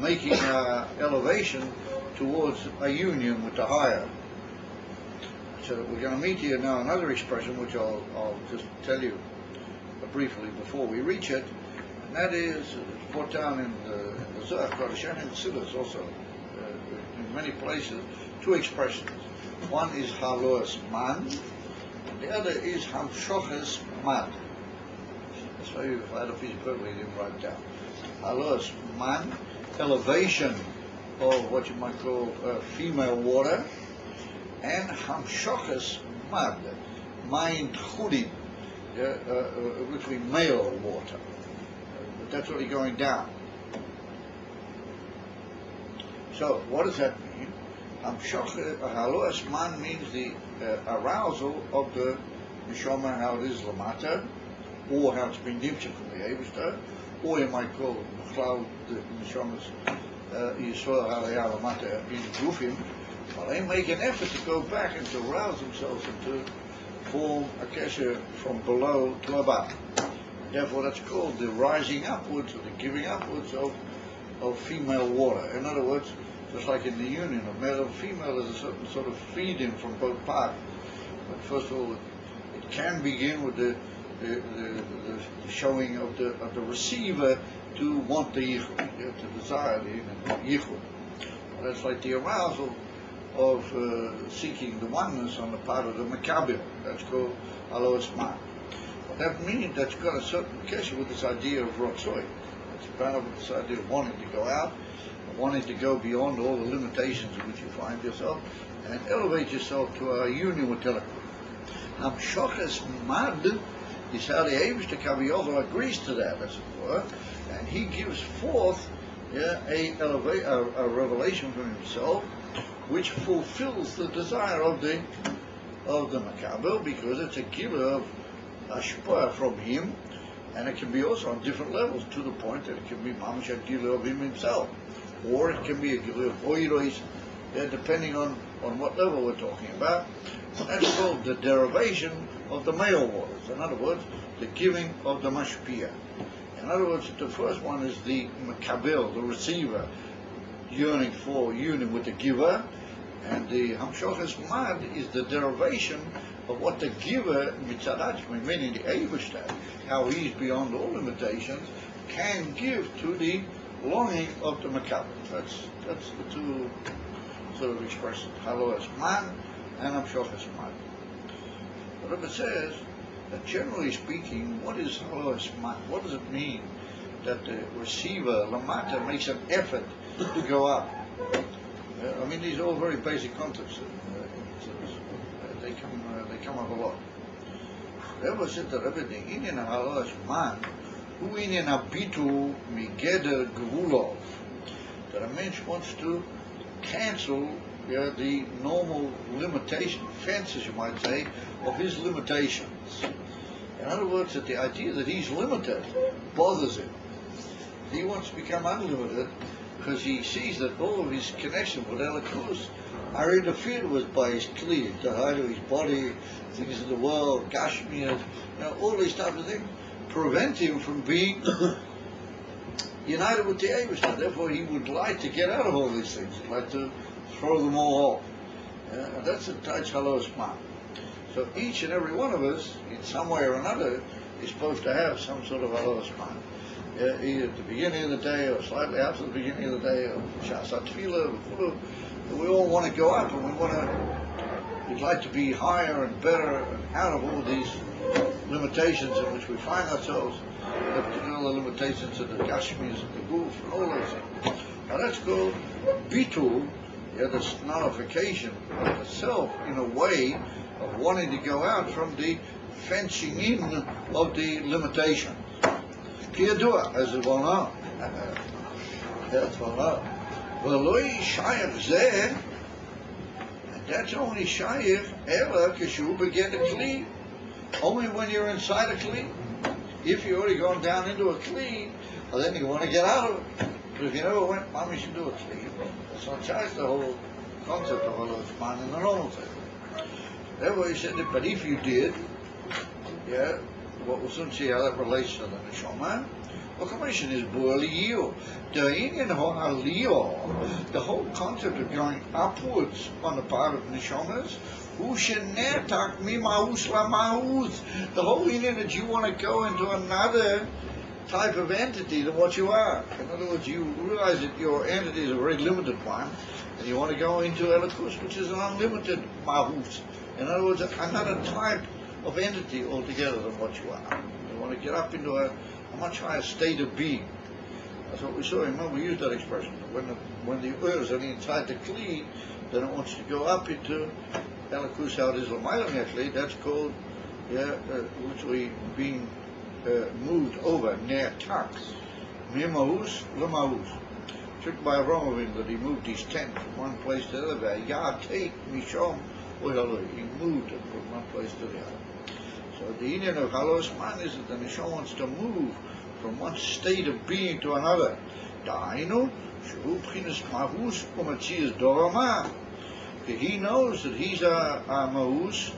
making an elevation towards a union with the higher. So we're going to meet here now another expression, which I'll just tell you briefly before we reach it, and that is put down in the Zohar Kodesh and in the Siddur also, in many places, two expressions. One is halos man, and the other is hamshoches mad. That's why if I had a piece of paper, he didn't write it down. Halos man, elevation of what you might call female water, and hamshoches mad, mind chudim, which we male water. But that's really going down. So what does that mean? Halos man means the arousal of the neshama, how it is lamata, or how it's been nimshach from the Eibush, or you might call it cloud, the neshamas, Yisrael, how they are lamata in Gufim. Well, they make an effort to go back and to arouse themselves and to form a kesher from below to above. Therefore, that's called the rising upwards, or the giving upwards of female water. In other words, just like in the union of male and female, there's a certain sort of feeding from both parts. But first of all, it can begin with the showing of the receiver to want the yichud, to desire the yichud. That's like the arousal of seeking the oneness on the part of the mekabil. That's called halos man. That means that's got a certain connection with this idea of rotzoi. It's bound up with this idea of wanting to go out, wanting to go beyond all the limitations in which you find yourself, and elevate yourself to a union with Telekut. Hamshoches mad is how the Eibush Kaviyachol agrees to that, as it were, and he gives forth a revelation from himself, which fulfills the desire of the Makabel, because it's a giver of ashpah from him, and it can be also on different levels, to the point that it can be mamash a giver of him himself, or it can be a giver of oiros, depending on what level we're talking about. That's called the derivation of the male waters. In other words, the giving of the mashpia. In other words, the first one is the makabel, the receiver, yearning for union with the giver, and the hamshoches mad is the derivation of what the giver, mitzadachmi, meaning the Eibush, how he's beyond all limitations, can give to the longing of the makabel. That's the two sort of expressions, halos man and Amshochas Man. The Rebbe says that generally speaking, what is Halos Man? What does it mean that the receiver, Lamata, makes an effort to go up? I mean, these are all very basic concepts. They come up a lot. Rebbe said that Rebbe, the Indian Halos Man, who Indian Abitu Migeder Gvulov, that a mensch wants to cancel the normal limitation, fences you might say, of his limitations. In other words, that the idea that he's limited bothers him. He wants to become unlimited because he sees that all of his connection with Elikus are interfered with by his kli, the height of his body, things of the world, Gashmias, all these types of things prevent him from being united with the Eibishter. Therefore, he would like to get out of all these things. He'd like to throw them all off. And that's a Taich Halos Man. So each and every one of us, in some way or another, is supposed to have some sort of Halos Man. Either at the beginning of the day, or slightly after the beginning of the day, or Shasat Tefillah, we all want to go up, and we'd like to be higher and better and out of all these limitations in which we find ourselves, particularly the limitations of the Gashmis and the Guf and all those things. Now that's called Bitul, this nullification of the self in a way of wanting to go out from the fencing in of the limitations. Kiyadua, as it well known. That's well known. V'loi shayach zeh, and that's only shayach ela kishu beget a kli. Only when you're inside a kli. If you're already gone down into a kli, well, then you want to get out of it. But if you never went, mamish into a kli, that's not changed the whole concept of Halos Man in the normal thing. Therefore he said that, but if you did, what we'll soon see how that relates to the Neshama. Well, commission is Bu'aliyyo. The Indian Ho'aliyyo, the whole concept of going upwards on the part of Neshamas, Ushenetak Mimaus Lamaus. The whole Indian that you want to go into another type of entity than what you are. In other words, you realize that your entity is a very limited one, and you want to go into Elikus, which is an unlimited Mahus. In other words, another type of entity altogether than what you are. You want to get up into a much higher state of being. That's what we saw. Remember, we used that expression. When the Ur is only inside the Kli, then it wants to go up into Elikus, how it is L'maylam Kli. That's called, literally being moved over, Ner Tax. Mimahus, L'mahus. Tricked by Avraham that he moved his tent from one place to the other. Ya'ateit Mishom. He moved it from one place to the other. So the Indian of Halos Man is that the Nishon wants to move from one state of being to another. Da'inu, Shuhu P'chinas Mahus U'Matzias Dorama. He knows that he's a Mahus,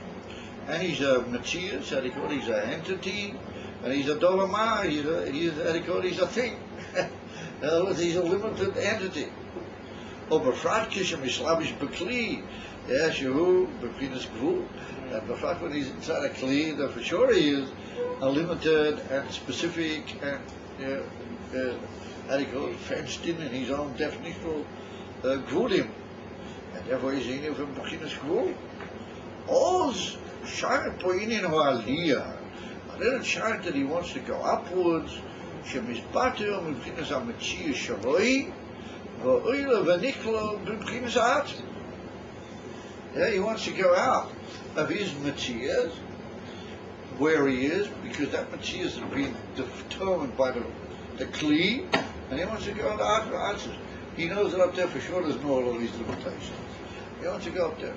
and he's a Matzias, he's an entity, and he's a Dorama, he's a thing. In other words, he's a limited entity. Befrat Kishem Islavish Bekli. Yes, Yehu, Bepinus Gvul. And Befrat, when he's inside a Kli, then for sure he is a limited and specific and fenced in his own definitional Gvulim. And therefore he's in from Bepinus Gvul. Oz, Sharet Poinin Ho'aliyah. And then it's Sharet that he wants to go upwards. Shemizbatu, Bepinus Amachiya Shaloi. V'oila V'niklo, Bepinus At. He wants to go out of his Matthias, where he is, because that Matthias has been determined by the Kli, and he wants to go into Arthur. He knows that up there for sure there's no all of these limitations. He wants to go up there.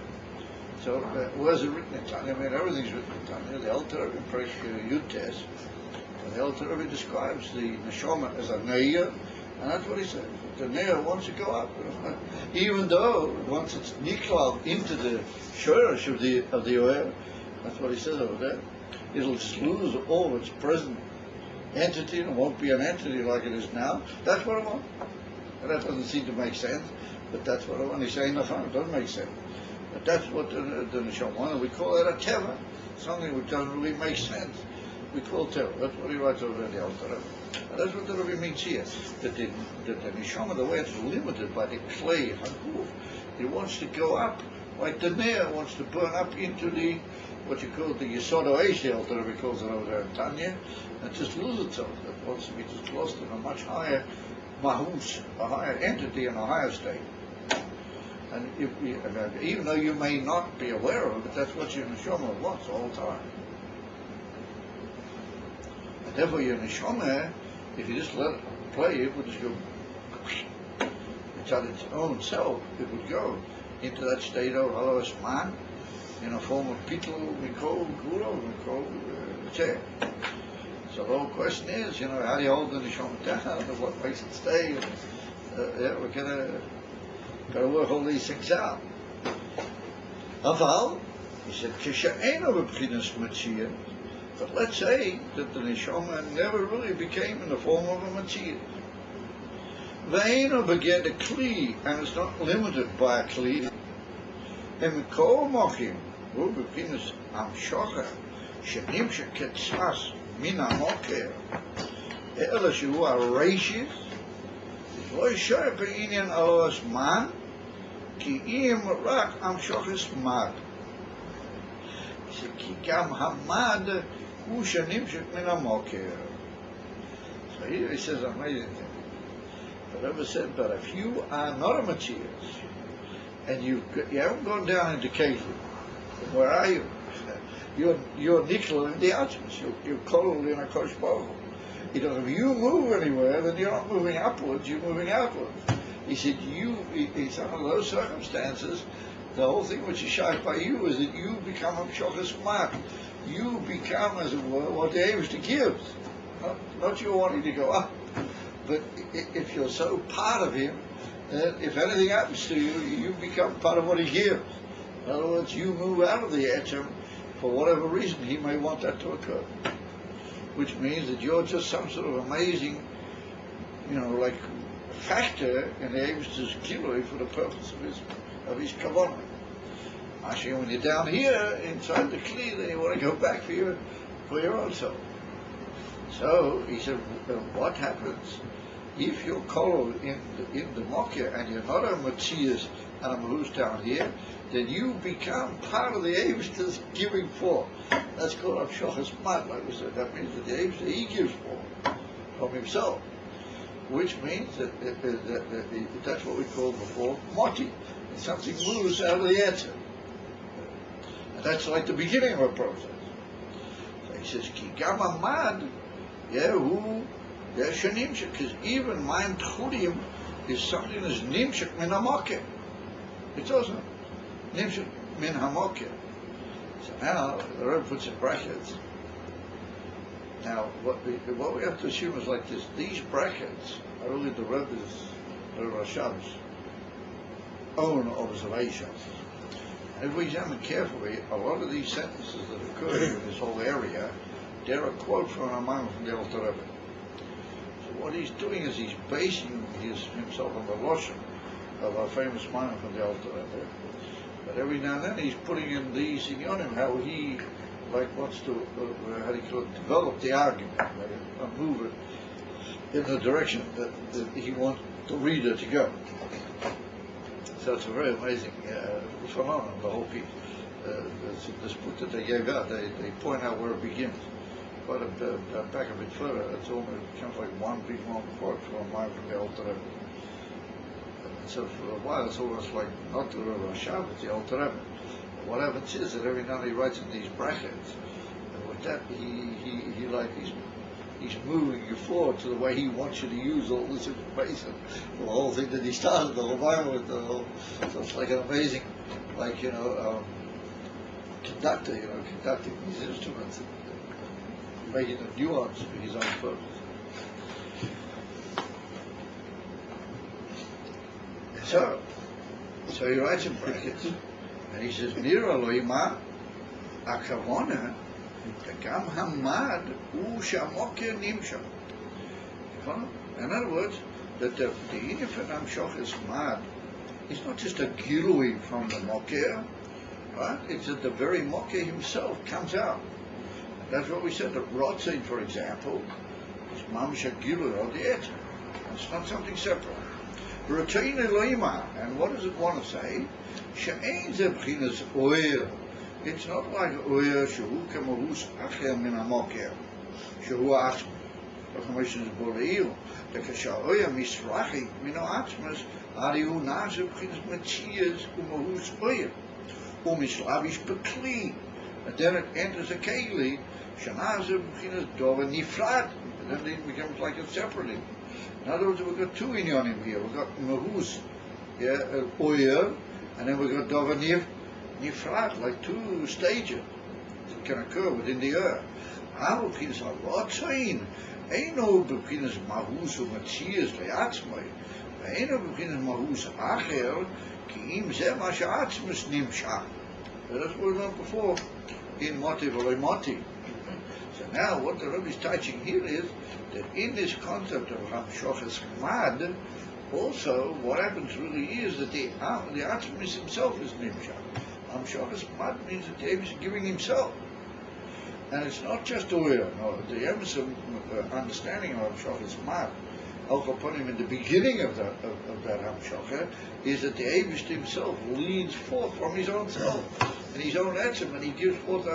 So, where's it written in Tanya? I mean, everything's written in Tanya. The Alter in Presh Yud Tes, and the Alter describes the Neshama as a Neir, and that's what he says. The Neir wants to go up, even though once it's niklal into the shurish of the oil, that's what he says over there, it'll just lose all of its present entity and won't be an entity like it is now. That's what I want. And that doesn't seem to make sense, but that's what I want. He's saying nothing, it doesn't make sense. But that's what the Neshama wants, and we call that a teva, something which doesn't really make sense. We call teva. That's what he writes over there, the Alter. And that's what the Rebbe means here, that the Neshama, the way it's limited by the clay, Haguf, it wants to go up Like the Ner wants to burn up into the, what you call the Yesod Eish, the Alter Rebbe calls it over there in Tanya, and just lose itself. That wants to be just lost in a much higher mahus, a higher entity in a higher state. And even though you may not be aware of it, that's what your neshama wants all the time. And therefore your neshama, if you just let it play, it would just go, it's on its own self, it would go into that state of halos man, in a form of pitul, mikol, guro, mikol, chair. So the whole question is, how do you hold the neshama down, and what makes it stay? We're gotta work all these things out. Aval, he said, Kishaeno b'chinas matziyah. But let's say that the neshama never really became in the form of a matziyah. Ve'eno began a kli, and it's not limited by a kli. Emikol mochim, hu b'chinas amshocha, shenimshek ketzas min hamoker, ela shehu ha-reishis, לא יישאר בעניין הלא הזמן, כי אם רק המשוכס מד. כי גם המד הוא שנמשך מן המוקר. So here he says an amazing thing. The Rebbe said, but if you are not a Matthias, and you haven't gone down into Kevu, where are you? You're Nikla in the Atmos, you're cold in a Kosh Baruch. He goes, if you move anywhere, then you're not moving upwards, you're moving outwards. He said, in some of those circumstances, the whole thing which is shot by you is that you become a Shochas Mat. You become, as it were, what the Eibishter gives. Not you wanting to go up. But if you're so part of him, then if anything happens to you, you become part of what he gives. In other words, you move out of the Etzem for whatever reason he may want that to occur. Which means that you're just some sort of amazing, like factor in the Eibishter's Gilui for the purpose of his kavanah. Actually, when you're down here inside the Kli, then you want to go back for your own self. So he said, what happens if you're kolo in the Mokia and you're not a Matthias and a Mahus down here? Then you become part of the Eibishter's giving forth. That's called Shochas Mat, like we said. That means that the Eibishter, he gives forth from himself. Which means that that's what we called before Moti. Something moves out of the Etzem. And that's like the beginning of a process. So he says, Ki gam hamad, shenimshek, because even Mayim Tchulim is something that's nimshek min hamoker. It doesn't. Nimshek min hamoker. So now the Rebbe puts in brackets. Now what we have to assume is like this: these brackets are really the Rebbe's, the Rasham's own observations. And if we examine carefully, a lot of these sentences that occur in this whole area, they're a quote from a man from the Alter Rebbe. So what he's doing is he's basing himself on the Lashon of our famous man from the Alter Rebbe. But every now and then he's putting in these inyonim, how he wants to, how do you call it, develop the argument, move it in the direction that he wants the reader to go. So it's a very amazing phenomenon, the whole piece. This book that they gave out, they point out where it begins. But back a bit further, it becomes like one big long quote from a man from the Alter Rebbe. So for a while it's almost like not the Rashab, it's the Alter Rebbe. What happens is that every now and then he writes in these brackets, and with that he's moving you forward to the way he wants you to use all this information, the whole thing that he started, the whole environment, so it's like an amazing, conductor, conducting these instruments, and making them nuanced for his own purpose. So he writes in brackets, and he says, Nira loima akavona gam hamad u shamoker nimsham. In other words, that the inifet amshoch is mad. It's not just a gilui from the moker, right? It's that the very moker himself comes out. And that's what we said. That Rotzin, for example, is mamsha gilui of the etzem. It's not something separate. Rotain Eloima, and what does it want to say? She'ein ze b'chinas oyer. It's not like oyer shehu kemahus acher min hamoker. Shehu atzmas. V'chamesh boleil. Dekasha oyer misrachik min ha'atzmas. Arihu naze b'chinas metzias umahus oyer. Umislavish bekli. And then it enters a keli. Shenaze b'chinas dover nifrad. And then it becomes like a separate. In other words, we've got two inyanim here. We've got mahus, oyer, and then we've got dover nifrat, like two stages that can occur within the earth. Our b'chinas harotzain, eino b'chinas mahus u'matzias le'atzmai, eino b'chinas mahus acher, ki im zeh ma she'atzmus nimshach. That's what we learned before in Moti v'loi Moti. So now what the Rebbe is teaching here is that in this concept of Hamshochas Chmad, also what happens really is that the Atzmis himself is Nimshach. Hamshochas Chmad means that the Rebbe is giving himself. And it's not just Oyer, no, the Emerson understanding of Hamshochas Chmad, Al-Kaponim in the beginning of that Hamshocha, is that the Rebbe himself leans forth from his own self, and his own Etzim, and he gives forth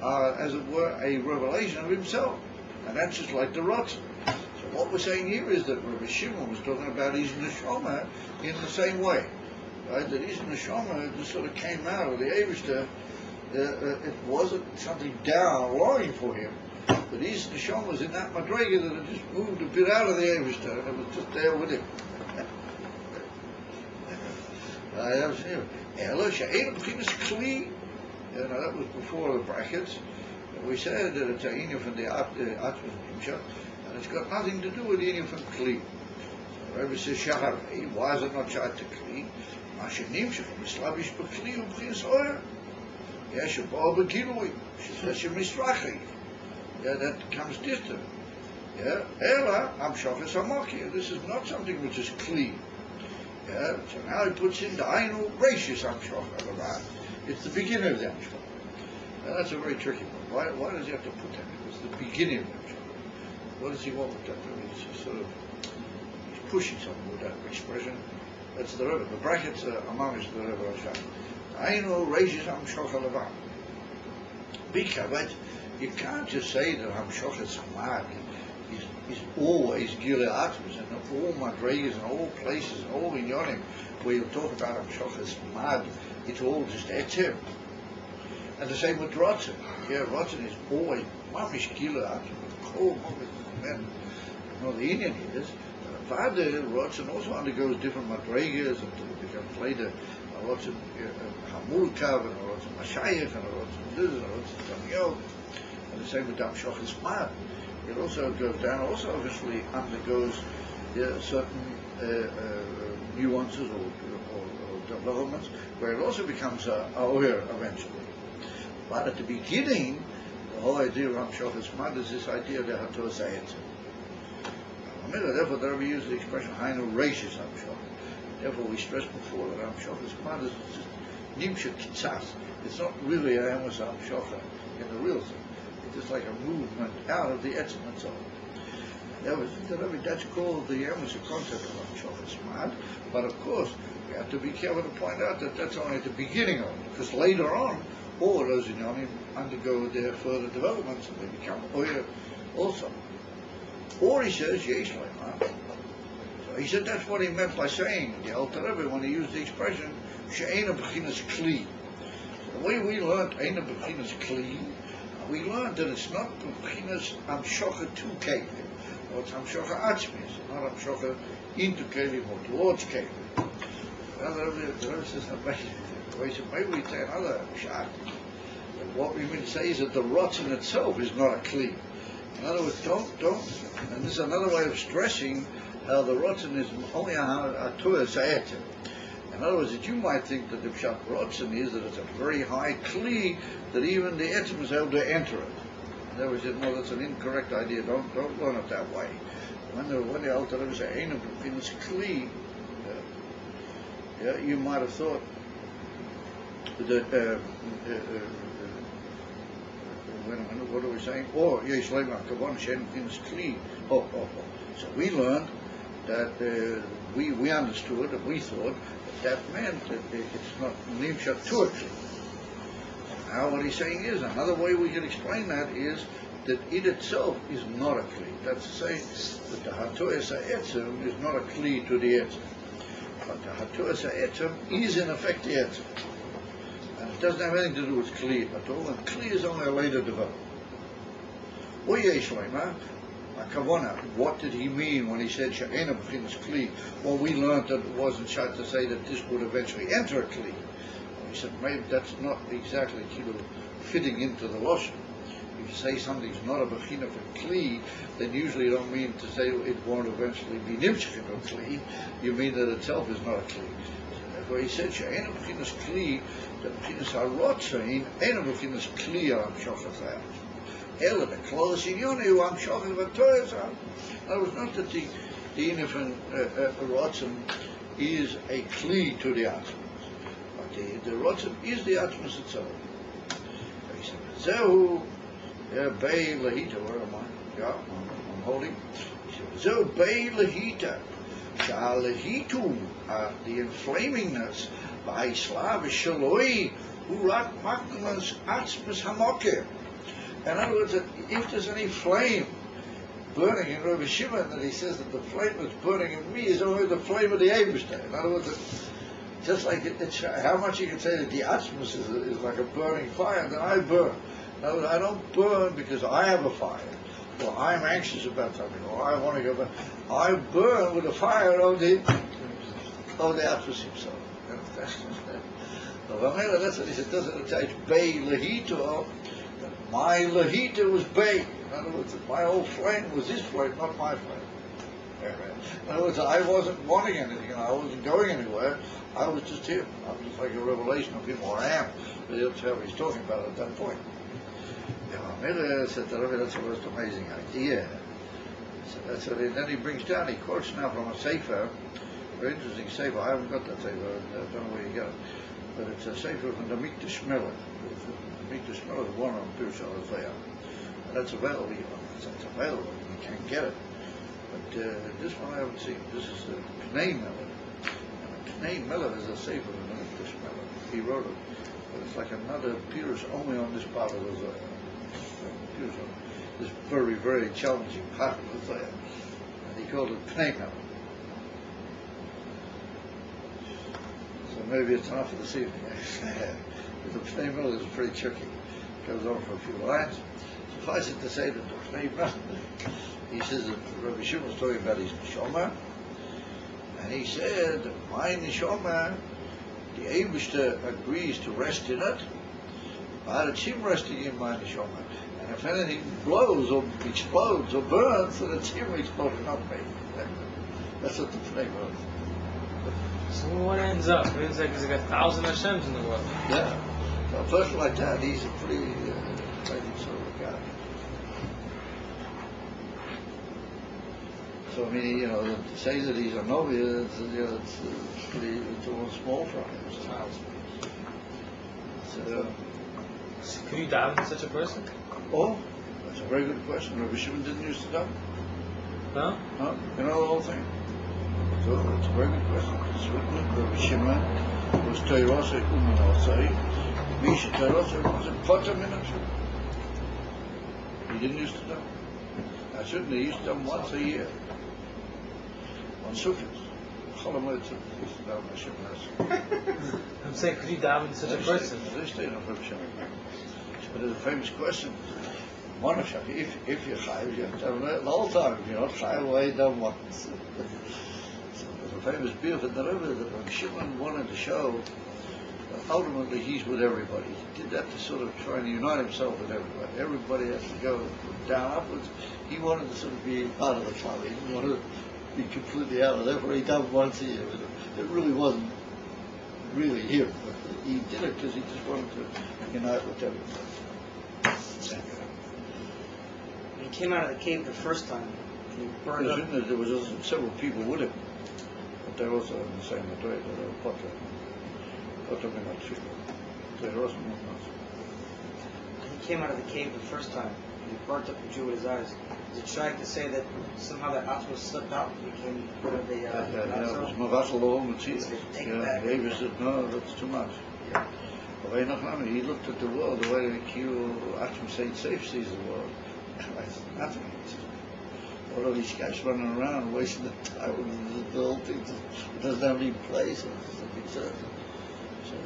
as it were, a revelation of himself. And that's just like the Rotzen. So what we're saying here is that Rabbi Shimon was talking about his neshama in the same way. Right? That his neshama just sort of came out of the Eivishter. It wasn't something down lying for him, but his neshama was in that madrega that had just moved a bit out of the Eivishter, and it was just there with him. That was him. Ela she'ein b'chinas kli. That was before the brackets. We said that it's a inyan from the Atzmas Nimshach, and it's got nothing to do with the inyan from Kli. The Rebbe says, Shaharei, why is it not Shad to Kli? Masha Nimshach, Mislavish B'Kli, U'B'chinas Oyer. Yeah, Shabal B'Gilui, Shesha Misrachik. Yeah, that comes distant. Yeah, Ela, Hamshochas HaMokir. This is not something which is Kli. Yeah, so now he puts in the Ainu Rashis Hamshochas. It's the beginning of the Hamshoch. That's a very tricky one. Why does he have to put that? It's the beginning of the Hamshoch. What does he want with that? He's sort of pushing something with that expression. That's the Rebbe. The brackets are among the Rebbe Rashad. Ainu raises Hamshoch Halavan. Because you can't just say that Hamshoch is Chmad is always Gilei Atzmus, and all Madregas and all places and all Inyonim where you talk about Hamshoch is Chmad, it's all just Etzim. And the same with Rotzen. Yeah, Rotzen is always Mamish Gilei Atzmus, Kol Mamish Men. No, the Indian is Father Rotzen also undergoes different Madregas and becomes later a Rotzen Hamurkav and a Rotzen Mashayach and a Rotzen this and a Rotzen something else. And the same with Hamshoch is Chmad. It also goes down, also obviously undergoes certain nuances or developments, where it also becomes a oyer eventually. But at the beginning, the whole idea of Hamshoch is Chmad is this idea of the Hator Zayetz. Therefore, there we use the expression Hainu Reishis Hamshoch. Therefore, we stressed before that Hamshoch is Chmad is just Nimshach Kitzas. It's not really a Amos Hamshoch in the real sense. It's just like a movement out of the etzim and so on. That's called the Amos concept of Hamshoch Chmad. But of course, we have to be careful to point out that that's only at the beginning of it, because later on, all of those inyanim undergo their further developments and they become oyer also. Or he says, yesh le'ma. So he said that's what he meant by saying, the Alter Rebbe, when he used the expression, she'ena b'chinas kli. So the way we learned eina b'chinas kli, we learned that it's not b'chinas hamshocha to kelim, or it's hamshocha atzmis, not hamshocha into kelim or towards kelim. The Rebbe says, maybe we take another shot. What we mean to say is that the rotzen itself is not a kli. In other words, don't, and this is another way of stressing how the rotzen is only a tuah zayetim. In other words, that you might think that the pshat rotzen is that it's a very high kli that even the etzim is able to enter it. In other words, no, that's an incorrect idea. Don't learn it that way. When the Alter Rebbe say einu b'chinas kli, you might have thought that. What are we saying? Or yesh le'ma kavon she'en b'chinas kli. So we learned that we understood and we thought that meant that it's not nimshach to a kli. Now what he's saying is, another way we can explain that is that it itself is not a kli. That's to say that the hatoes ha'etzem is not a kli to the etzem. But the hatoes ha'etzem is in effect the etzem. And it doesn't have anything to do with kli at all, and kli is only a later development. What did he mean when he said she'ena b'chinas kli? Well, we learned that it wasn't shot to say that this would eventually enter a kli. He said maybe that's not exactly fitting into the lashon. If you say something's not a bechina for kli, then usually you don't mean to say it won't eventually be nimshach into a kli. You mean that itself is not a kli. So therefore he said she'ena b'chinas kli, that b'chinas harotzain ena b'chinas kli al hamshachas. Ela the close in yoni who hamshachas v'toyas. In other words, not that the inif and rotzim is a kli to the atzma. The rotzim is the atmos itself. He said, Zehu bei lahita, where am I? Yeah, I'm holding. He said, Zehu bei lahita, sha'alahitu, the inflamingness, by slav shaloi, urat maknas atmos hamokeh. In other words, that if there's any flame burning in Rabbi Shimon, that he says that the flame that's burning in me is only the flame of the Eibishter. In other words, just like it's how much you can say that the atmos is like a burning fire, then I burn. No, I don't burn because I have a fire, or I'm anxious about something, or I want to go back. I burn with the fire of the atmos himself. That's what he said. Doesn't attach bay lahito. My lahita was bay. In other words, my whole flame was his flame, not my flame. In other words, I wasn't wanting anything, I wasn't going anywhere. I was just him. I was just like a revelation of him, or I am. But that's how he's talking about at that point. Miller said that's the most amazing idea. So that's what then he brings down, he quotes now from a sefer, very interesting sefer. I haven't got that sefer, I don't know where you got it. But it's a sefer from the Mikdash Miller. The Mikdash Miller is one on Pirush Al-Azayah. And that's available. It's available, you can't get it. But this one I haven't seen. This is the Pnei Miller. Pnei Miller is a sefer in the Mikdash Miller. He wrote it. But it's like another Pirush only on this part of the Zohar. Pirush on this very, very challenging part of the Zohar. And he called it Pnei Miller. So maybe it's enough for this evening. But the Pnei Miller is pretty tricky. It goes on for a few lines. Suffice it to say that the Pnei Miller, he says that Rabbi Shimon was talking about his neshama, and he said, my neshama, the Eibishter agrees to rest in it, but it's him resting in my neshama. And if anything blows or explodes or burns, then it's him exploding, not me. That's what the Pnei Miller. So what ends up? It ends like there's like 1,000 Hashems in the world. Yeah. So a person like that, he's a pretty sort of a guy. So I mean, to say that he's a Novi, it's all small for him. It's child. So could you daven such a person? Oh, that's a very good question. Rabbi Shimon didn't used to daven. No? No, you know the whole thing. So it's a very good question. It's written that Rabbi Shimon was Teirosei Umanosei. Misha Teirosei was a potter minute. He didn't used to daven. I certainly used to daven once a year. On Sukkot. Cholamoid Sukkot used to daven Hashem Nas. I'm saying, could you daven such a person? They stay on Rabbi Shimon. But there's a famous question. If you're chayiv, you have to daven the whole time. If you're not chayiv, why you daven once? So there's a famous beer for the Rebbe that Rabbi Shimon wanted to show that ultimately he's with everybody. He did that to sort of try and unite himself with everybody. Everybody has to go down upwards. He wanted to sort of be part of the club. He didn't want to be completely out of it. Therefore he davened once a year. It really wasn't really him. But he did it because he just wanted to unite with everybody. When he came out of the cave the first time, he burned up. There was several people with him, but they were also in the same way. They were potter minat. They were also minat. He came out of the cave the first time. he burnt up the Jew with his eyes. Is it trying to say that somehow that Atma slipped out and became one of the it was Mavatal Olam Take it Yeah, back. David said, no, that's too much. Yeah. But he looked at the world the way the Achim Saint Safe sees the world. It's nothing. All of these guys running around wasting the time with the whole thing doesn't have any place. So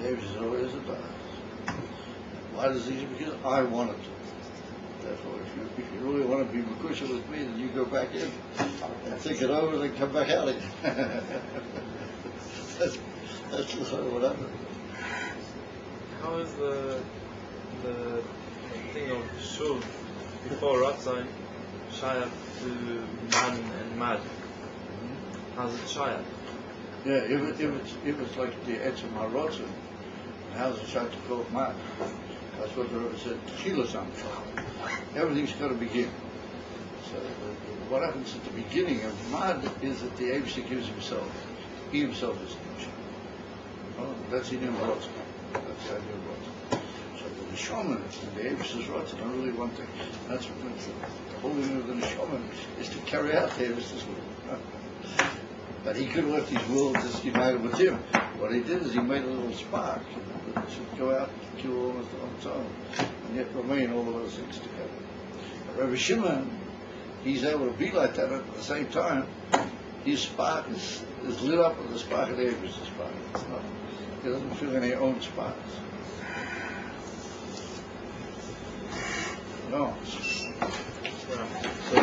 David says, oh, is it bad? Why does he? Because I wanted to. Therefore, if you really want to be Makusha with me, then you go back in and think it over, then come back out again. that's sort of what happened. How is the thing of Shuv before Ratzon Shayach to Man and Mad? How's it Shayach? Yeah, if it's like the Etzem HaRotzon, how's it shot to call it Mad? That's what the Rebbe said. Chilasam. Everything's got to begin. So what happens at the beginning of Mad is that the Abishah gives himself. He himself is the Mishah. Oh, that's in him Rotzon. That's the idea of Rotzon. So the Neshama and the Abishah's Rotzon are really one thing. That's what makes the whole thing of the Neshama is to carry out the Abishah's will. But he could have left his will just united with him. What he did is he made a little spark that should go out and kill almost on its own, and yet remain all of those things together. But Rabbi Shimon, he's able to be like that, at the same time, his spark is lit up with the spark of the Abish's spark. It's not, he doesn't feel any own sparks. No.